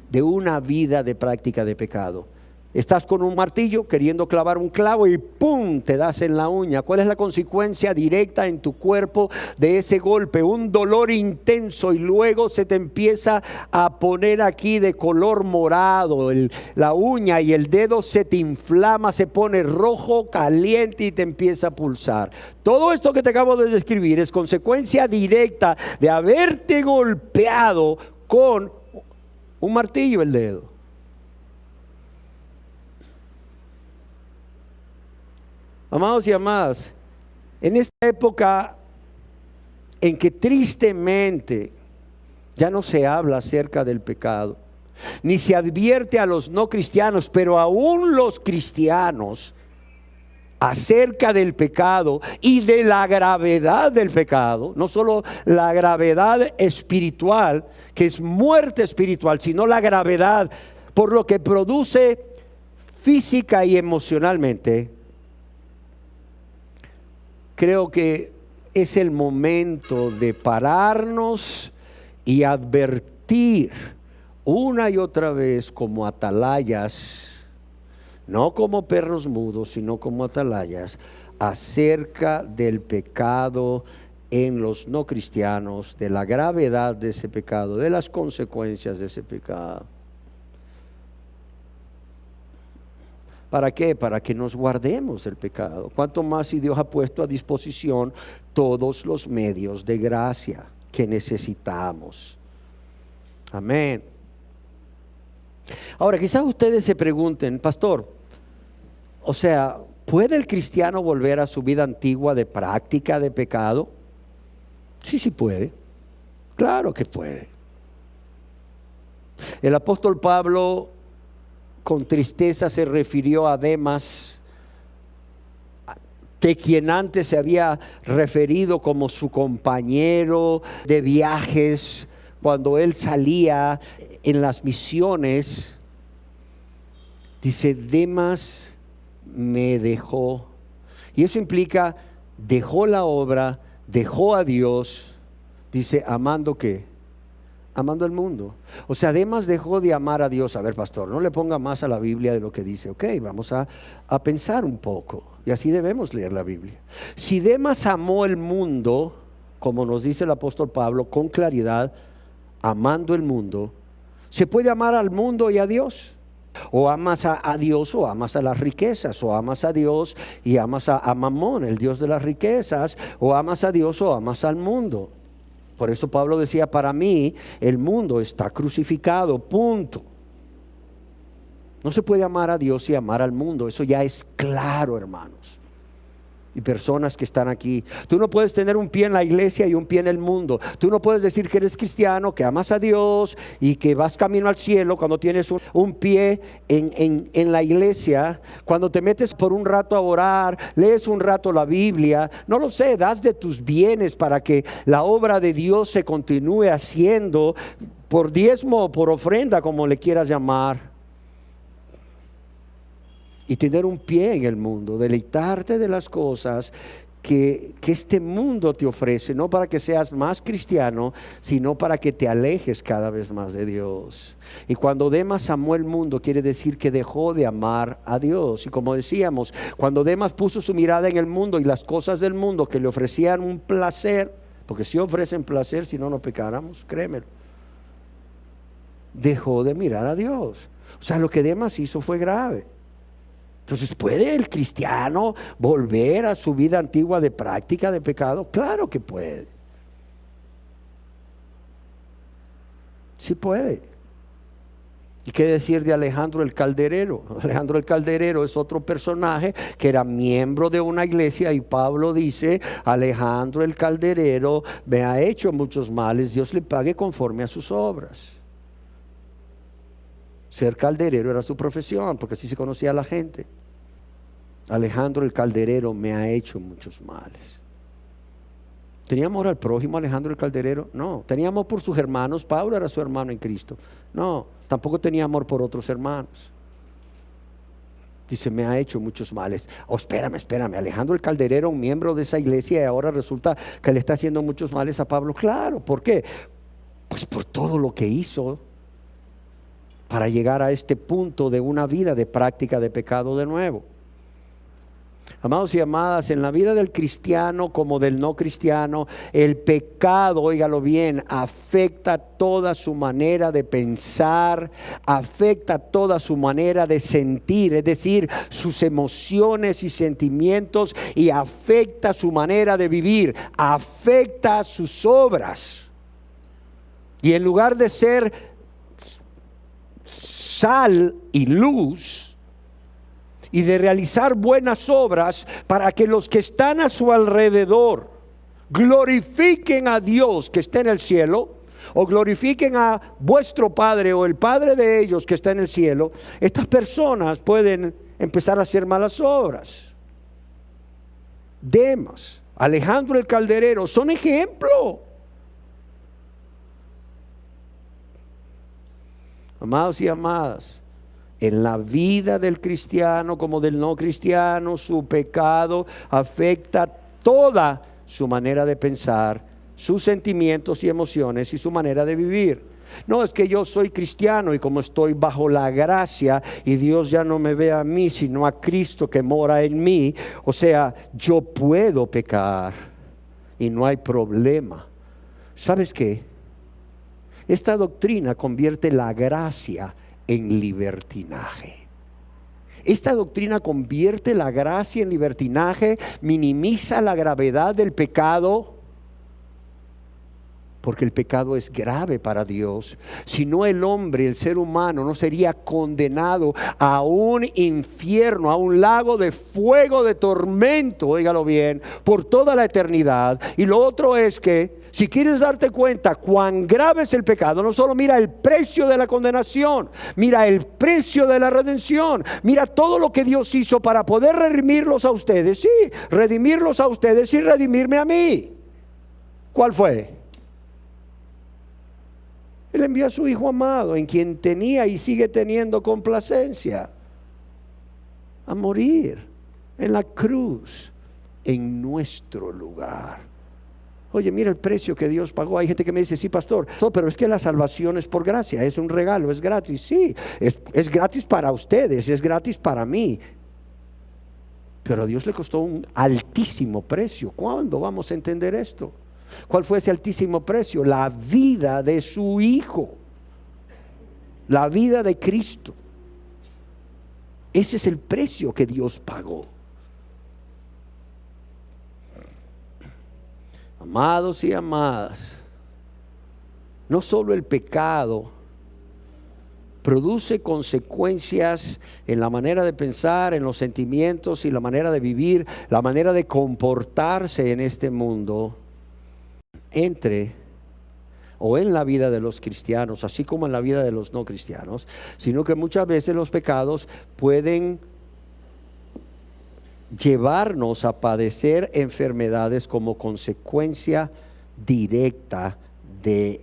Speaker 2: de una vida de práctica de pecado. Estás con un martillo queriendo clavar un clavo y ¡pum!, te das en la uña. ¿Cuál es la consecuencia directa en tu cuerpo de ese golpe? Un dolor intenso, y luego se te empieza a poner aquí de color morado la uña, y el dedo se te inflama, se pone rojo, caliente y te empieza a pulsar. Todo esto que te acabo de describir es consecuencia directa de haberte golpeado con un martillo el dedo. Amados y amadas, en esta época en que tristemente ya no se habla acerca del pecado, ni se advierte a los no cristianos, pero aún los cristianos, acerca del pecado y de la gravedad del pecado, no solo la gravedad espiritual, que es muerte espiritual, sino la gravedad por lo que produce física y emocionalmente. Creo que es el momento de pararnos y advertir una y otra vez como atalayas, no como perros mudos, sino como atalayas, acerca del pecado en los no cristianos, de la gravedad de ese pecado, de las consecuencias de ese pecado. ¿Para qué? Para que nos guardemos del pecado. Cuanto más si Dios ha puesto a disposición todos los medios de gracia que necesitamos. Amén. Ahora, quizás ustedes se pregunten, pastor, o sea, ¿puede el cristiano volver a su vida antigua de práctica de pecado? Sí puede. Claro que puede. El apóstol Pablo con tristeza se refirió a Demas, de quien antes se había referido como su compañero de viajes cuando él salía en las misiones. Dice, Demas me dejó. Y eso implica, dejó la obra, dejó a Dios. Dice, ¿amando qué? Amando el mundo. O sea, Demas dejó de amar a Dios. A ver, pastor, no le ponga más a la Biblia de lo que dice. Ok, vamos a pensar un poco. Y así debemos leer la Biblia. Si Demas amó el mundo, como nos dice el apóstol Pablo, con claridad, amando el mundo, ¿se puede amar al mundo y a Dios? O amas a Dios o amas a las riquezas, o amas a Dios y amas a Mamón, el Dios de las riquezas, o amas a Dios o amas al mundo. Por eso Pablo decía, para mí el mundo está crucificado, punto. No se puede amar a Dios y amar al mundo. Eso ya es claro, hermanos. Y personas que están aquí. Tú no puedes tener un pie en la iglesia y un pie en el mundo. Tú no puedes decir que eres cristiano, que amas a Dios y que vas camino al cielo cuando tienes un pie en la iglesia. Cuando te metes por un rato a orar, lees un rato la Biblia, no lo sé, das de tus bienes para que la obra de Dios se continúe haciendo por diezmo o por ofrenda, como le quieras llamar. Y tener un pie en el mundo, deleitarte de las cosas que este mundo te ofrece, no para que seas más cristiano, sino para que te alejes cada vez más de Dios. Y cuando Demas amó el mundo, quiere decir que dejó de amar a Dios. Y como decíamos, cuando Demas puso su mirada en el mundo y las cosas del mundo que le ofrecían un placer, porque si ofrecen placer, si no, no pecáramos, créemelo, dejó de mirar a Dios. O sea, lo que Demas hizo fue grave. Entonces, ¿puede el cristiano volver a su vida antigua de práctica de pecado? Claro que puede. Sí puede. ¿Y qué decir de Alejandro el Calderero? Alejandro el Calderero es otro personaje que era miembro de una iglesia y Pablo dice, Alejandro el Calderero me ha hecho muchos males, Dios le pague conforme a sus obras. Ser calderero era su profesión, porque así se conocía a la gente. Alejandro el Calderero me ha hecho muchos males. ¿Tenía amor al prójimo Alejandro el Calderero? No. ¿Tenía amor por sus hermanos? Pablo era su hermano en Cristo. No. Tampoco tenía amor por otros hermanos. Dice, me ha hecho muchos males. Oh, espérame. Alejandro el Calderero, un miembro de esa iglesia, y ahora resulta que le está haciendo muchos males a Pablo. Claro. ¿Por qué? Pues por todo lo que hizo para llegar a este punto de una vida de práctica de pecado de nuevo. Amados y amadas, en la vida del cristiano como del no cristiano, el pecado, óigalo bien, afecta toda su manera de pensar, afecta toda su manera de sentir, es decir, sus emociones y sentimientos, y afecta su manera de vivir, afecta sus obras. Y en lugar de ser sal y luz y de realizar buenas obras para que los que están a su alrededor glorifiquen a Dios que está en el cielo, o glorifiquen a vuestro Padre o el Padre de ellos que está en el cielo, estas personas pueden empezar a hacer malas obras. Demas, Alejandro el Calderero son ejemplo. Amados y amadas, en la vida del cristiano como del no cristiano, su pecado afecta toda su manera de pensar, sus sentimientos y emociones y su manera de vivir. No es que yo soy cristiano y como estoy bajo la gracia y Dios ya no me ve a mí sino a Cristo que mora en mí, o sea, yo puedo pecar y no hay problema. ¿Sabes qué? Esta doctrina convierte la gracia en libertinaje. Esta doctrina convierte la gracia en libertinaje, minimiza la gravedad del pecado, porque el pecado es grave para Dios. Si no, el hombre, el ser humano, no sería condenado a un infierno, a un lago de fuego, de tormento, óigalo bien, por toda la eternidad. Y lo otro es que, si quieres darte cuenta cuán grave es el pecado, no solo mira el precio de la condenación, mira el precio de la redención, mira todo lo que Dios hizo para poder redimirlos a ustedes, sí, redimirlos a ustedes y redimirme a mí. ¿Cuál fue? Él envió a su Hijo amado, en quien tenía y sigue teniendo complacencia, a morir en la cruz, en nuestro lugar. Oye, mira el precio que Dios pagó. Hay gente que me dice, sí, pastor, pero es que la salvación es por gracia, es un regalo, es gratis. Sí, es gratis para ustedes, es gratis para mí. Pero a Dios le costó un altísimo precio. ¿Cuándo vamos a entender esto? ¿Cuál fue ese altísimo precio? La vida de su Hijo, la vida de Cristo. Ese es el precio que Dios pagó. Amados y amadas, no solo el pecado produce consecuencias en la manera de pensar, en los sentimientos y la manera de vivir, la manera de comportarse en este mundo, o en la vida de los cristianos, así como en la vida de los no cristianos, sino que muchas veces los pecados pueden llevarnos a padecer enfermedades como consecuencia directa de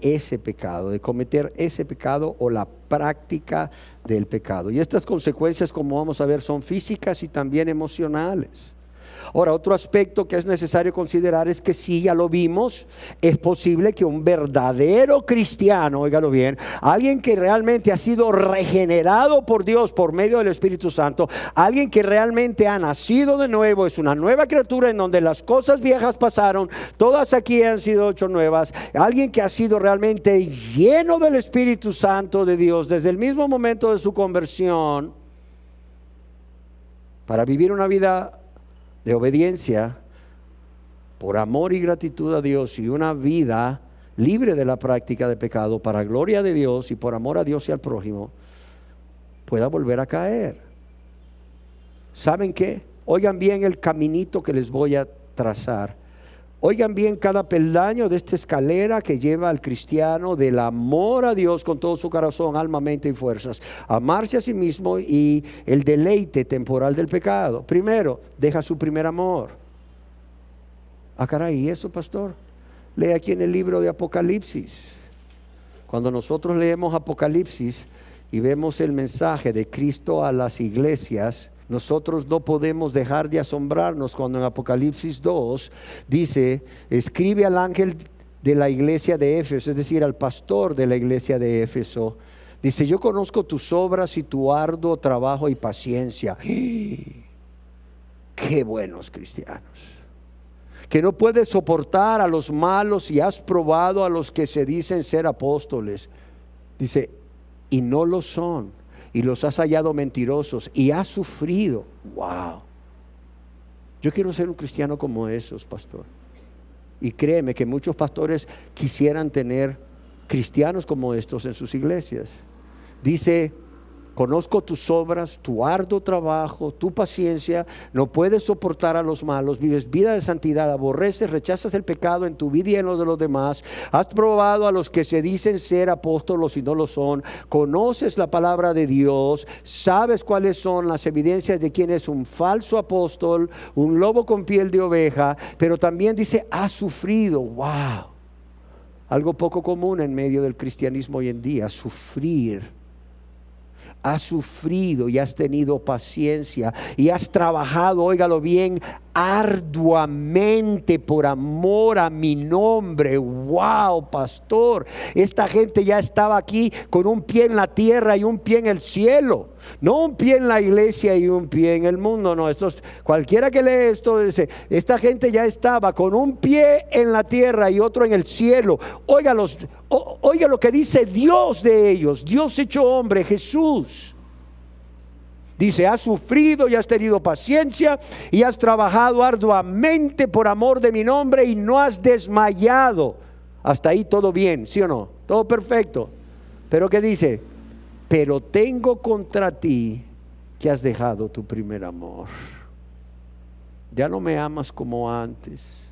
Speaker 2: ese pecado, de cometer ese pecado o la práctica del pecado. Y estas consecuencias, como vamos a ver, son físicas y también emocionales. Ahora, otro aspecto que es necesario considerar es que sí, ya lo vimos, es posible que un verdadero cristiano, óigalo bien, alguien que realmente ha sido regenerado por Dios por medio del Espíritu Santo, alguien que realmente ha nacido de nuevo, es una nueva criatura en donde las cosas viejas pasaron, todas aquí han sido hechas nuevas, alguien que ha sido realmente lleno del Espíritu Santo de Dios desde el mismo momento de su conversión, para vivir una vida de obediencia, por amor y gratitud a Dios, y una vida libre de la práctica de pecado, para gloria de Dios y por amor a Dios y al prójimo, pueda volver a caer. ¿Saben qué? Oigan bien el caminito que les voy a trazar. Oigan bien cada peldaño de esta escalera que lleva al cristiano del amor a Dios con todo su corazón, alma, mente y fuerzas. Amarse a sí mismo y el deleite temporal del pecado. Primero, deja su primer amor. Ah, caray, ¿y eso, pastor? Lee aquí en el libro de Apocalipsis. Cuando nosotros leemos Apocalipsis y vemos el mensaje de Cristo a las iglesias, nosotros no podemos dejar de asombrarnos cuando en Apocalipsis 2 dice: escribe al ángel de la iglesia de Éfeso, es decir, al pastor de la iglesia de Éfeso. Dice: yo conozco tus obras y tu arduo trabajo y paciencia. ¡Qué buenos cristianos! Que no puedes soportar a los malos y has probado a los que se dicen ser apóstoles. Dice, y no lo son. Y los has hallado mentirosos y has sufrido. ¡Wow! Yo quiero ser un cristiano como esos, pastor. Y créeme que muchos pastores quisieran tener cristianos como estos en sus iglesias. Dice: conozco tus obras, tu arduo trabajo, tu paciencia, no puedes soportar a los malos, vives vida de santidad, aborreces, rechazas el pecado en tu vida y en los de los demás, has probado a los que se dicen ser apóstolos y no lo son, conoces la palabra de Dios, sabes cuáles son las evidencias de quién es un falso apóstol, un lobo con piel de oveja, pero también dice, has sufrido. ¡Wow! Algo poco común en medio del cristianismo hoy en día, sufrir. Has sufrido y has tenido paciencia y has trabajado, óigalo bien, arduamente por amor a mi nombre. ¡Wow, pastor! Esta gente ya estaba aquí con un pie en la tierra y un pie en el cielo. No un pie en la iglesia y un pie en el mundo. No, cualquiera que lee esto dice, esta gente ya estaba con un pie en la tierra y otro en el cielo. Oiga lo que dice Dios de ellos. Dios hecho hombre, Jesús. Dice, has sufrido y has tenido paciencia y has trabajado arduamente por amor de mi nombre y no has desmayado. Hasta ahí todo bien, ¿sí o no? Todo perfecto. Pero ¿qué dice? Pero tengo contra ti que has dejado tu primer amor. Ya no me amas como antes.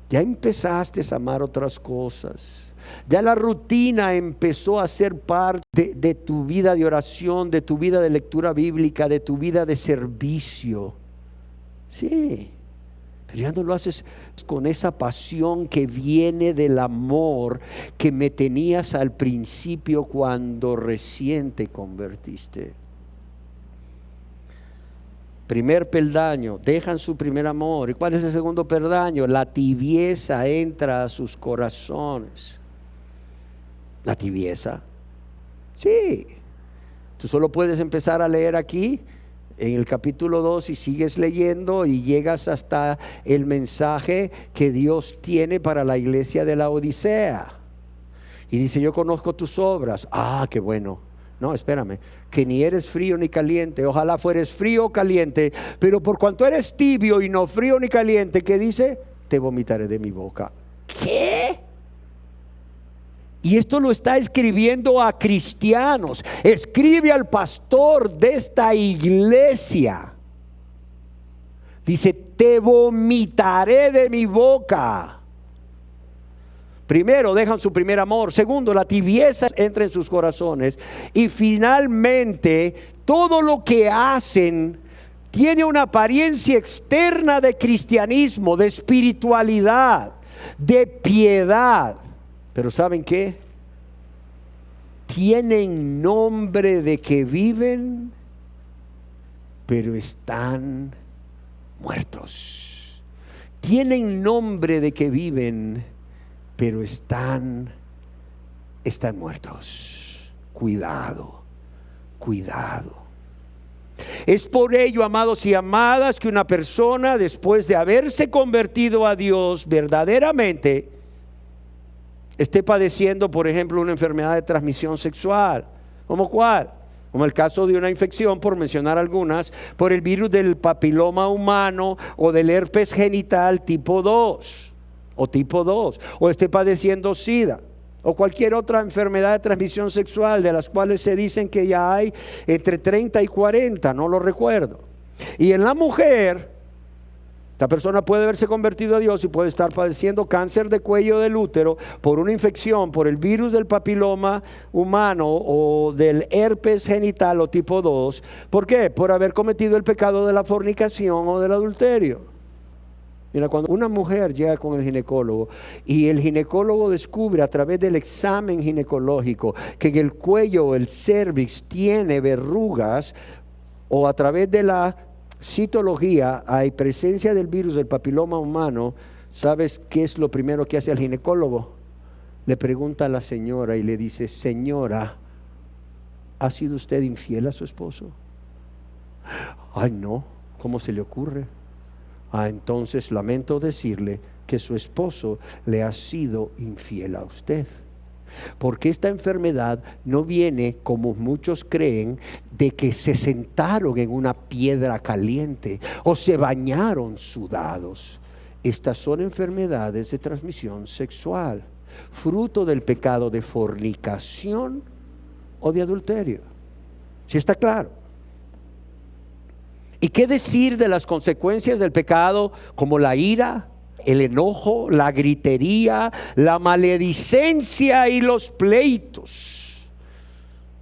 Speaker 2: Ya empezaste a amar otras cosas. Ya la rutina empezó a ser parte de tu vida de oración, de tu vida de lectura bíblica, de tu vida de servicio. Sí, pero ya no lo haces con esa pasión que viene del amor que me tenías al principio cuando recién te convertiste. Primer peldaño, dejan su primer amor. ¿Y cuál es el segundo peldaño? La tibieza entra a sus corazones. La tibieza. Sí. Tú solo puedes empezar a leer aquí en el capítulo 2 y sigues leyendo y llegas hasta el mensaje que Dios tiene para la iglesia de la Odisea. Y dice, yo conozco tus obras. Ah, qué bueno. No, espérame, que ni eres frío ni caliente. Ojalá fueres frío o caliente, pero por cuanto eres tibio y no frío ni caliente, ¿qué dice? Te vomitaré de mi boca. ¿Qué? Y esto lo está escribiendo a cristianos. Escribe al pastor de esta iglesia. Dice, te vomitaré de mi boca. Primero, dejan su primer amor. Segundo, la tibieza entra en sus corazones. Y finalmente, todo lo que hacen tiene una apariencia externa de cristianismo, de espiritualidad, de piedad. Pero ¿saben qué? Tienen nombre de que viven, pero están muertos. Tienen nombre de que viven, pero están muertos. Cuidado, cuidado. Es por ello, amados y amadas, que una persona, después de haberse convertido a Dios verdaderamente, esté padeciendo, por ejemplo, una enfermedad de transmisión sexual. ¿Cómo cuál? Como el caso de una infección, por mencionar algunas, por el virus del papiloma humano o del herpes genital tipo 2 o esté padeciendo SIDA o cualquier otra enfermedad de transmisión sexual, de las cuales se dicen que ya hay entre 30 y 40, no lo recuerdo. Y en la mujer, esta persona puede haberse convertido a Dios y puede estar padeciendo cáncer de cuello del útero por una infección, por el virus del papiloma humano o del herpes genital o tipo 2. ¿Por qué? Por haber cometido el pecado de la fornicación o del adulterio. Mira, cuando una mujer llega con el ginecólogo y el ginecólogo descubre a través del examen ginecológico que en el cuello o el cervix tiene verrugas, o a través de la citología hay presencia del virus del papiloma humano, ¿sabes qué es lo primero que hace el ginecólogo? Le pregunta a la señora y le dice, señora, ¿ha sido usted infiel a su esposo? Ay, no, ¿cómo se le ocurre? Entonces lamento decirle que su esposo le ha sido infiel a usted. Porque esta enfermedad no viene, como muchos creen, de que se sentaron en una piedra caliente o se bañaron sudados. Estas son enfermedades de transmisión sexual, fruto del pecado de fornicación o de adulterio. ¿Sí está claro? ¿Y qué decir de las consecuencias del pecado, como la ira, el enojo, la gritería, la maledicencia y los pleitos?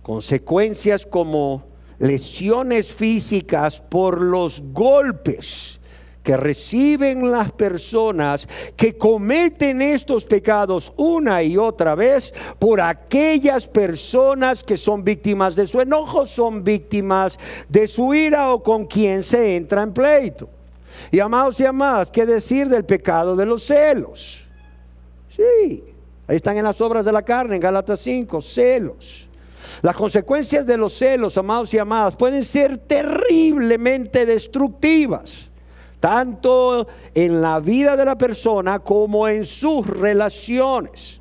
Speaker 2: Consecuencias como lesiones físicas por los golpes que reciben las personas que cometen estos pecados una y otra vez, por aquellas personas que son víctimas de su enojo, son víctimas de su ira o con quien se entra en pleito. Y amados y amadas, ¿qué decir del pecado de los celos? Sí, ahí están en las obras de la carne, en Gálatas 5, celos. Las consecuencias de los celos, amados y amadas, pueden ser terriblemente destructivas, tanto en la vida de la persona como en sus relaciones.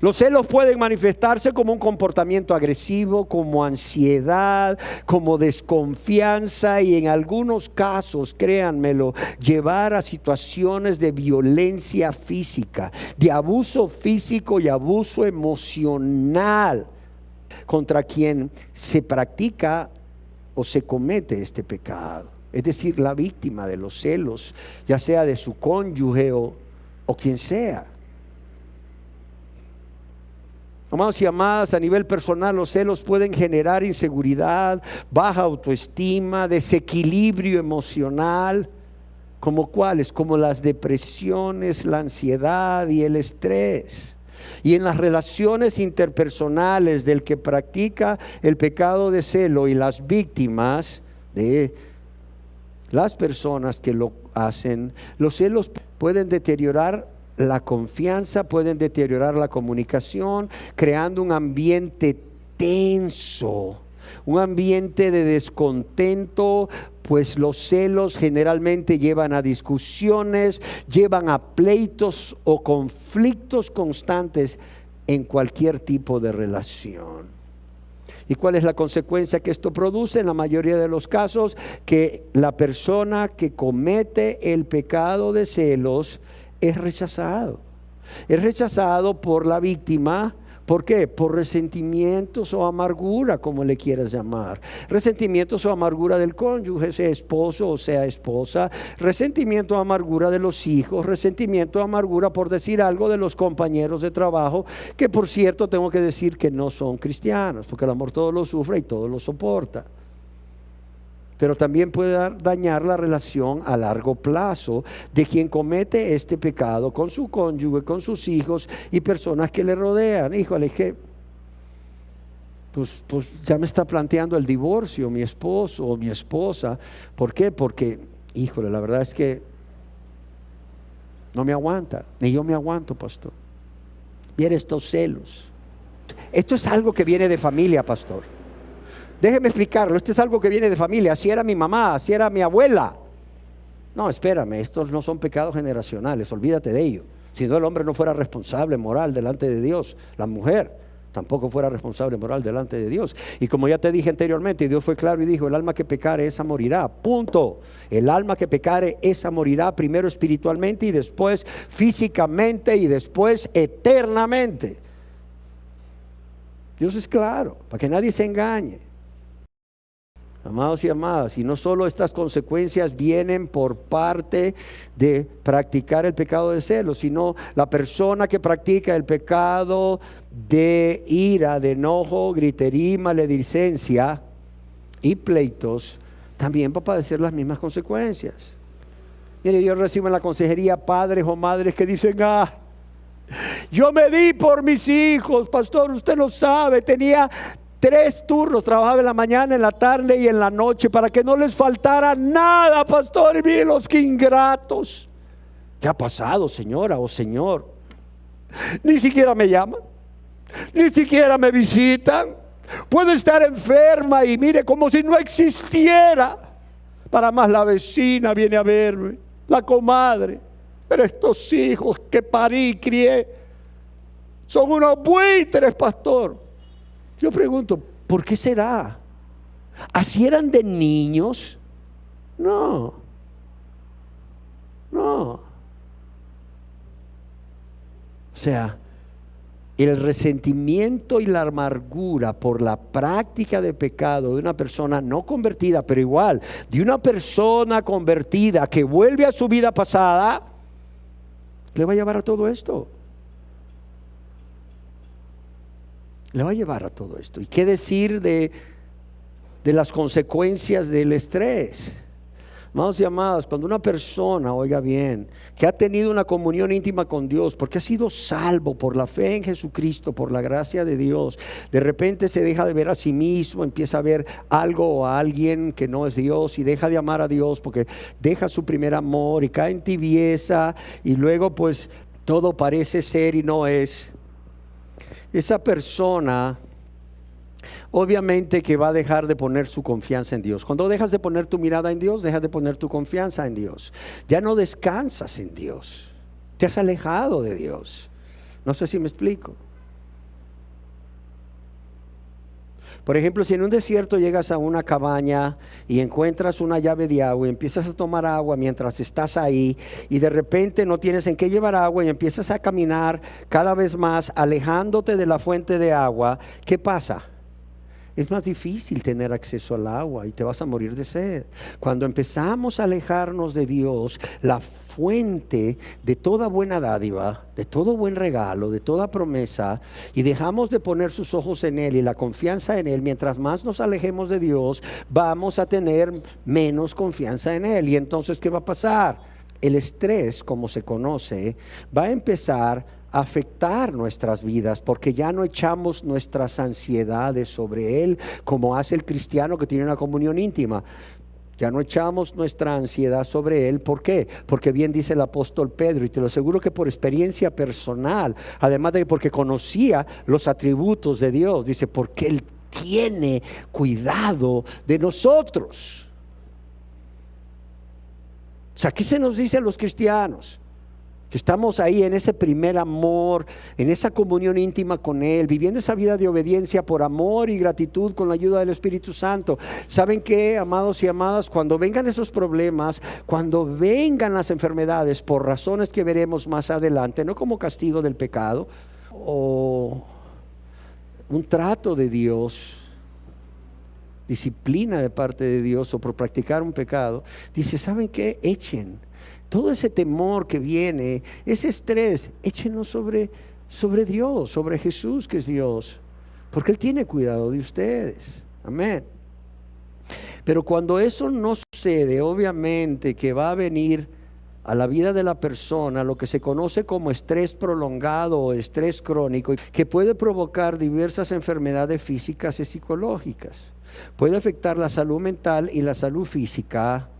Speaker 2: Los celos pueden manifestarse como un comportamiento agresivo, como ansiedad, como desconfianza y en algunos casos, créanmelo, llevar a situaciones de violencia física, de abuso físico y abuso emocional contra quien se practica o se comete este pecado. Es decir, la víctima de los celos, ya sea de su cónyuge o quien sea. Amados y amadas, a nivel personal los celos pueden generar inseguridad, baja autoestima, desequilibrio emocional, como cuáles, como las depresiones, la ansiedad y el estrés. Y en las relaciones interpersonales del que practica el pecado de celo y las víctimas de las personas que lo hacen, los celos pueden deteriorar la confianza, pueden deteriorar la comunicación, creando un ambiente tenso, un ambiente de descontento, pues los celos generalmente llevan a discusiones, llevan a pleitos o conflictos constantes en cualquier tipo de relación. ¿Y cuál es la consecuencia que esto produce? En la mayoría de los casos, que la persona que comete el pecado de celos es rechazado. Es rechazado por la víctima. ¿Por qué? Por resentimientos o amargura, como le quieras llamar. Resentimientos o amargura del cónyuge, sea esposo o sea esposa. Resentimiento o amargura de los hijos. Resentimiento o amargura, por decir algo, de los compañeros de trabajo, que por cierto tengo que decir que no son cristianos, porque el amor todo lo sufre y todo lo soporta. Pero también puede dañar la relación a largo plazo de quien comete este pecado con su cónyuge, con sus hijos y personas que le rodean. Híjole, que pues ya me está planteando el divorcio mi esposo o mi esposa. ¿Por qué? Porque, híjole, la verdad es que no me aguanta, ni yo me aguanto, pastor. Vienen estos celos. Esto es algo que viene de familia, pastor. Déjeme explicarlo, esto es algo que viene de familia. Así era mi mamá, así era mi abuela. No, espérame, estos no son pecados generacionales, olvídate de ello. Si no, el hombre no fuera responsable moral delante de Dios. La mujer tampoco fuera responsable moral delante de Dios. Y como ya te dije anteriormente, Dios fue claro y dijo: el alma que pecare, esa morirá. Punto. El alma que pecare, esa morirá, primero espiritualmente y después físicamente y después eternamente. Dios es claro, para que nadie se engañe. Amados y amadas, y no solo estas consecuencias vienen por parte de practicar el pecado de celos, sino la persona que practica el pecado de ira, de enojo, gritería, maledicencia y pleitos, también va a padecer las mismas consecuencias. Mire, yo recibo en la consejería padres o madres que dicen: yo me di por mis hijos, pastor, usted no sabe, tenía 3 turnos, trabajaba en la mañana, en la tarde y en la noche para que no les faltara nada, pastor, y miren los que ingratos. ¿Qué ha pasado, señora o señor? Ni siquiera me llaman, ni siquiera me visitan. Puedo estar enferma y mire, como si no existiera. Para más, la vecina viene a verme, la comadre. Pero estos hijos que parí y crié son unos buitres, pastor. Yo pregunto, ¿por qué será? ¿Así eran de niños? No. O sea, el resentimiento y la amargura por la práctica de pecado de una persona no convertida, pero igual, de una persona convertida que vuelve a su vida pasada, le va a llevar a todo esto. Le va a llevar a todo esto. ¿Y qué decir de las consecuencias del estrés? Amados y amadas, cuando una persona, oiga bien, que ha tenido una comunión íntima con Dios, porque ha sido salvo por la fe en Jesucristo, por la gracia de Dios, de repente se deja de ver a sí mismo, empieza a ver algo o a alguien que no es Dios y deja de amar a Dios porque deja su primer amor y cae en tibieza y luego pues todo parece ser y no es. Esa persona obviamente que va a dejar de poner su confianza en Dios. Cuando dejas de poner tu mirada en Dios, dejas de poner tu confianza en Dios. Ya no descansas en Dios. Te has alejado de Dios. No sé si me explico. Por ejemplo, si en un desierto llegas a una cabaña y encuentras una llave de agua y empiezas a tomar agua mientras estás ahí y de repente no tienes en qué llevar agua y empiezas a caminar cada vez más alejándote de la fuente de agua, ¿qué pasa? Es más difícil tener acceso al agua y te vas a morir de sed. Cuando empezamos a alejarnos de Dios, la fuente de toda buena dádiva, de todo buen regalo, de toda promesa, y dejamos de poner sus ojos en Él y la confianza en Él, mientras más nos alejemos de Dios, vamos a tener menos confianza en Él. Y entonces, ¿qué va a pasar? El estrés, como se conoce, va a empezar afectar nuestras vidas, porque ya no echamos nuestras ansiedades sobre Él como hace el cristiano que tiene una comunión íntima. Ya no echamos nuestra ansiedad sobre Él. ¿Por qué? Porque bien dice el apóstol Pedro, y te lo aseguro que por experiencia personal, además de porque conocía los atributos de Dios, dice, porque Él tiene cuidado de nosotros. O sea, aquí se nos dice a los cristianos, Estamos ahí en ese primer amor, en esa comunión íntima con Él, viviendo esa vida de obediencia por amor y gratitud con la ayuda del Espíritu Santo. ¿Saben qué, amados y amadas? Cuando vengan esos problemas, cuando vengan las enfermedades, por razones que veremos más adelante, no como castigo del pecado o un trato de Dios, disciplina de parte de Dios o por practicar un pecado, dice, ¿saben qué? Echen todo ese temor que viene, ese estrés, échenlo sobre Dios, sobre Jesús que es Dios, porque Él tiene cuidado de ustedes. Amén. Pero cuando eso no sucede, obviamente que va a venir a la vida de la persona lo que se conoce como estrés prolongado o estrés crónico, que puede provocar diversas enfermedades físicas y psicológicas. Puede afectar la salud mental y la salud física,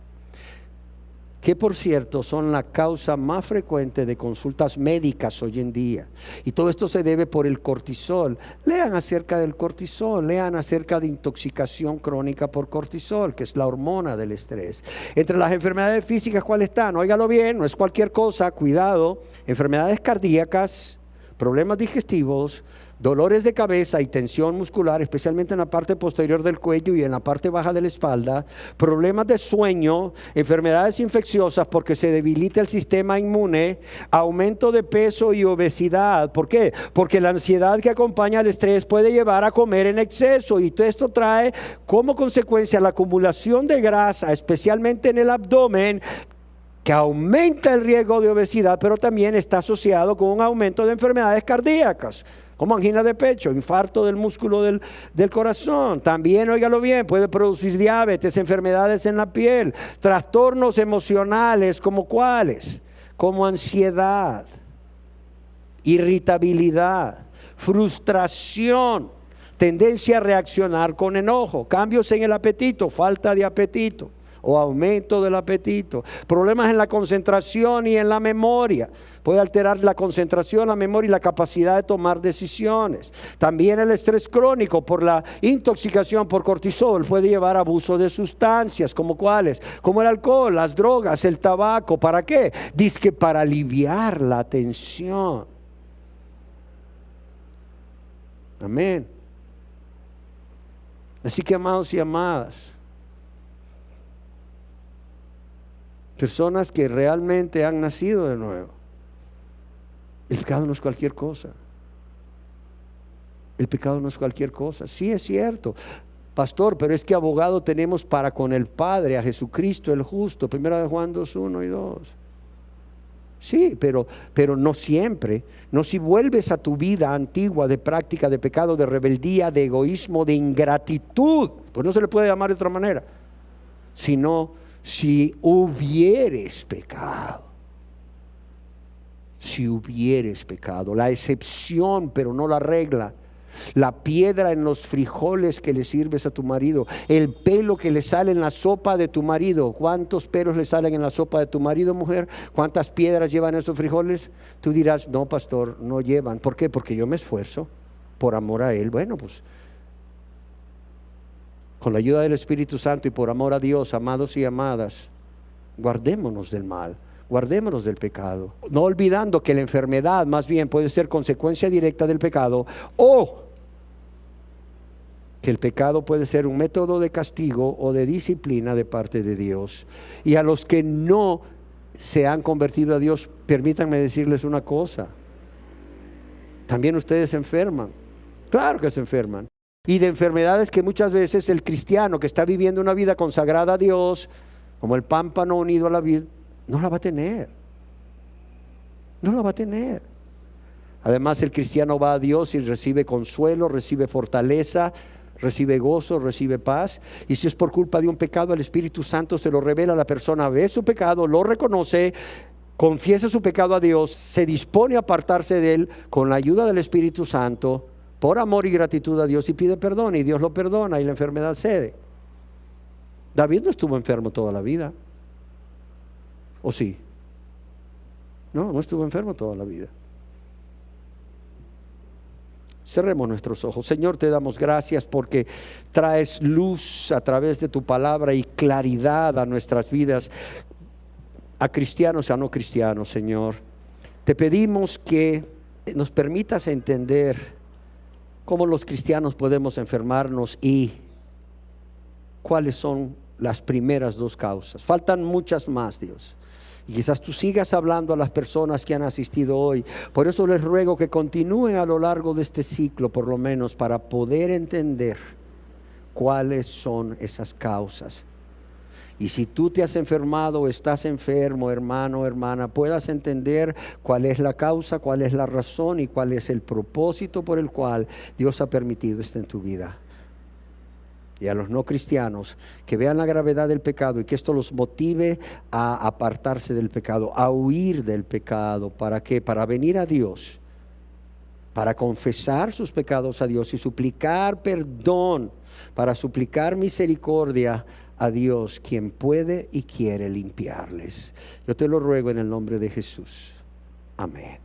Speaker 2: que por cierto son la causa más frecuente de consultas médicas hoy en día. Y todo esto se debe por el cortisol. Lean acerca del cortisol, lean acerca de intoxicación crónica por cortisol, que es la hormona del estrés. Entre las enfermedades físicas, ¿cuáles están? Óigalo bien, no es cualquier cosa, cuidado. Enfermedades cardíacas, problemas digestivos, dolores de cabeza y tensión muscular, especialmente en la parte posterior del cuello y en la parte baja de la espalda, problemas de sueño, enfermedades infecciosas porque se debilita el sistema inmune, aumento de peso y obesidad. ¿Por qué? Porque la ansiedad que acompaña al estrés puede llevar a comer en exceso, y todo esto trae como consecuencia la acumulación de grasa, especialmente en el abdomen, que aumenta el riesgo de obesidad, pero también está asociado con un aumento de enfermedades cardíacas, como angina de pecho, infarto del músculo del corazón. También, óigalo bien, puede producir diabetes, enfermedades en la piel, trastornos emocionales, ¿como cuáles? Como ansiedad, irritabilidad, frustración, tendencia a reaccionar con enojo, cambios en el apetito, falta de apetito o aumento del apetito, problemas en la concentración y en la memoria. Puede alterar la concentración, la memoria y la capacidad de tomar decisiones. También el estrés crónico por la intoxicación por cortisol puede llevar a abuso de sustancias, ¿como cuáles? Como el alcohol, las drogas, el tabaco. ¿Para qué? Dizque para aliviar la tensión. Amén. Así que, amados y amadas, personas que realmente han nacido de nuevo, el pecado no es cualquier cosa. El pecado no es cualquier cosa. Sí, es cierto, pastor, pero es que abogado tenemos para con el Padre, a Jesucristo el justo. 1 Juan 2, 1 y 2. Sí, pero no siempre. No si vuelves a tu vida antigua de práctica de pecado, de rebeldía, de egoísmo, de ingratitud, pues no se le puede llamar de otra manera, sino si hubieres pecado. Si hubieres pecado, la excepción pero no la regla, la piedra en los frijoles que le sirves a tu marido, el pelo que le sale en la sopa de tu marido. ¿Cuántos pelos le salen en la sopa de tu marido, mujer? ¿Cuántas piedras llevan esos frijoles? Tú dirás, no, pastor, no llevan. ¿Por qué? Porque yo me esfuerzo por amor a Él. Bueno, pues con la ayuda del Espíritu Santo y por amor a Dios, amados y amadas, guardémonos del mal. Guardémonos del pecado, no olvidando que la enfermedad más bien puede ser consecuencia directa del pecado, o que el pecado puede ser un método de castigo o de disciplina de parte de Dios. Y a los que no se han convertido a Dios, permítanme decirles una cosa, también ustedes se enferman, claro que se enferman, y de enfermedades que muchas veces el cristiano que está viviendo una vida consagrada a Dios, como el pámpano unido a la vid, no la va a tener. No la va a tener. Además, el cristiano va a Dios y recibe consuelo, recibe fortaleza, recibe gozo, recibe paz. Y si es por culpa de un pecado, el Espíritu Santo se lo revela a la persona, ve su pecado, lo reconoce, confiesa su pecado a Dios, se dispone a apartarse de él con la ayuda del Espíritu Santo, por amor y gratitud a Dios, y pide perdón, y Dios lo perdona y la enfermedad cede. David no estuvo enfermo toda la vida. ¿O sí? No estuvo enfermo toda la vida. Cerremos nuestros ojos. Señor, te damos gracias porque traes luz a través de tu palabra y claridad a nuestras vidas, a cristianos y a no cristianos, Señor. te pedimos que nos permitas entender cómo los cristianos podemos enfermarnos y cuáles son las primeras dos causas. Faltan muchas más, Dios. Y quizás tú sigas hablando a las personas que han asistido hoy. Por eso les ruego que continúen a lo largo de este ciclo, por lo menos, para poder entender cuáles son esas causas. Y si tú te has enfermado o estás enfermo, hermano o hermana, puedas entender cuál es la causa, cuál es la razón y cuál es el propósito por el cual Dios ha permitido esto en tu vida. Y a los no cristianos, que vean la gravedad del pecado y que esto los motive a apartarse del pecado, a huir del pecado. ¿Para qué? Para venir a Dios, para confesar sus pecados a Dios y suplicar perdón, para suplicar misericordia a Dios, quien puede y quiere limpiarles. Yo te lo ruego en el nombre de Jesús. Amén.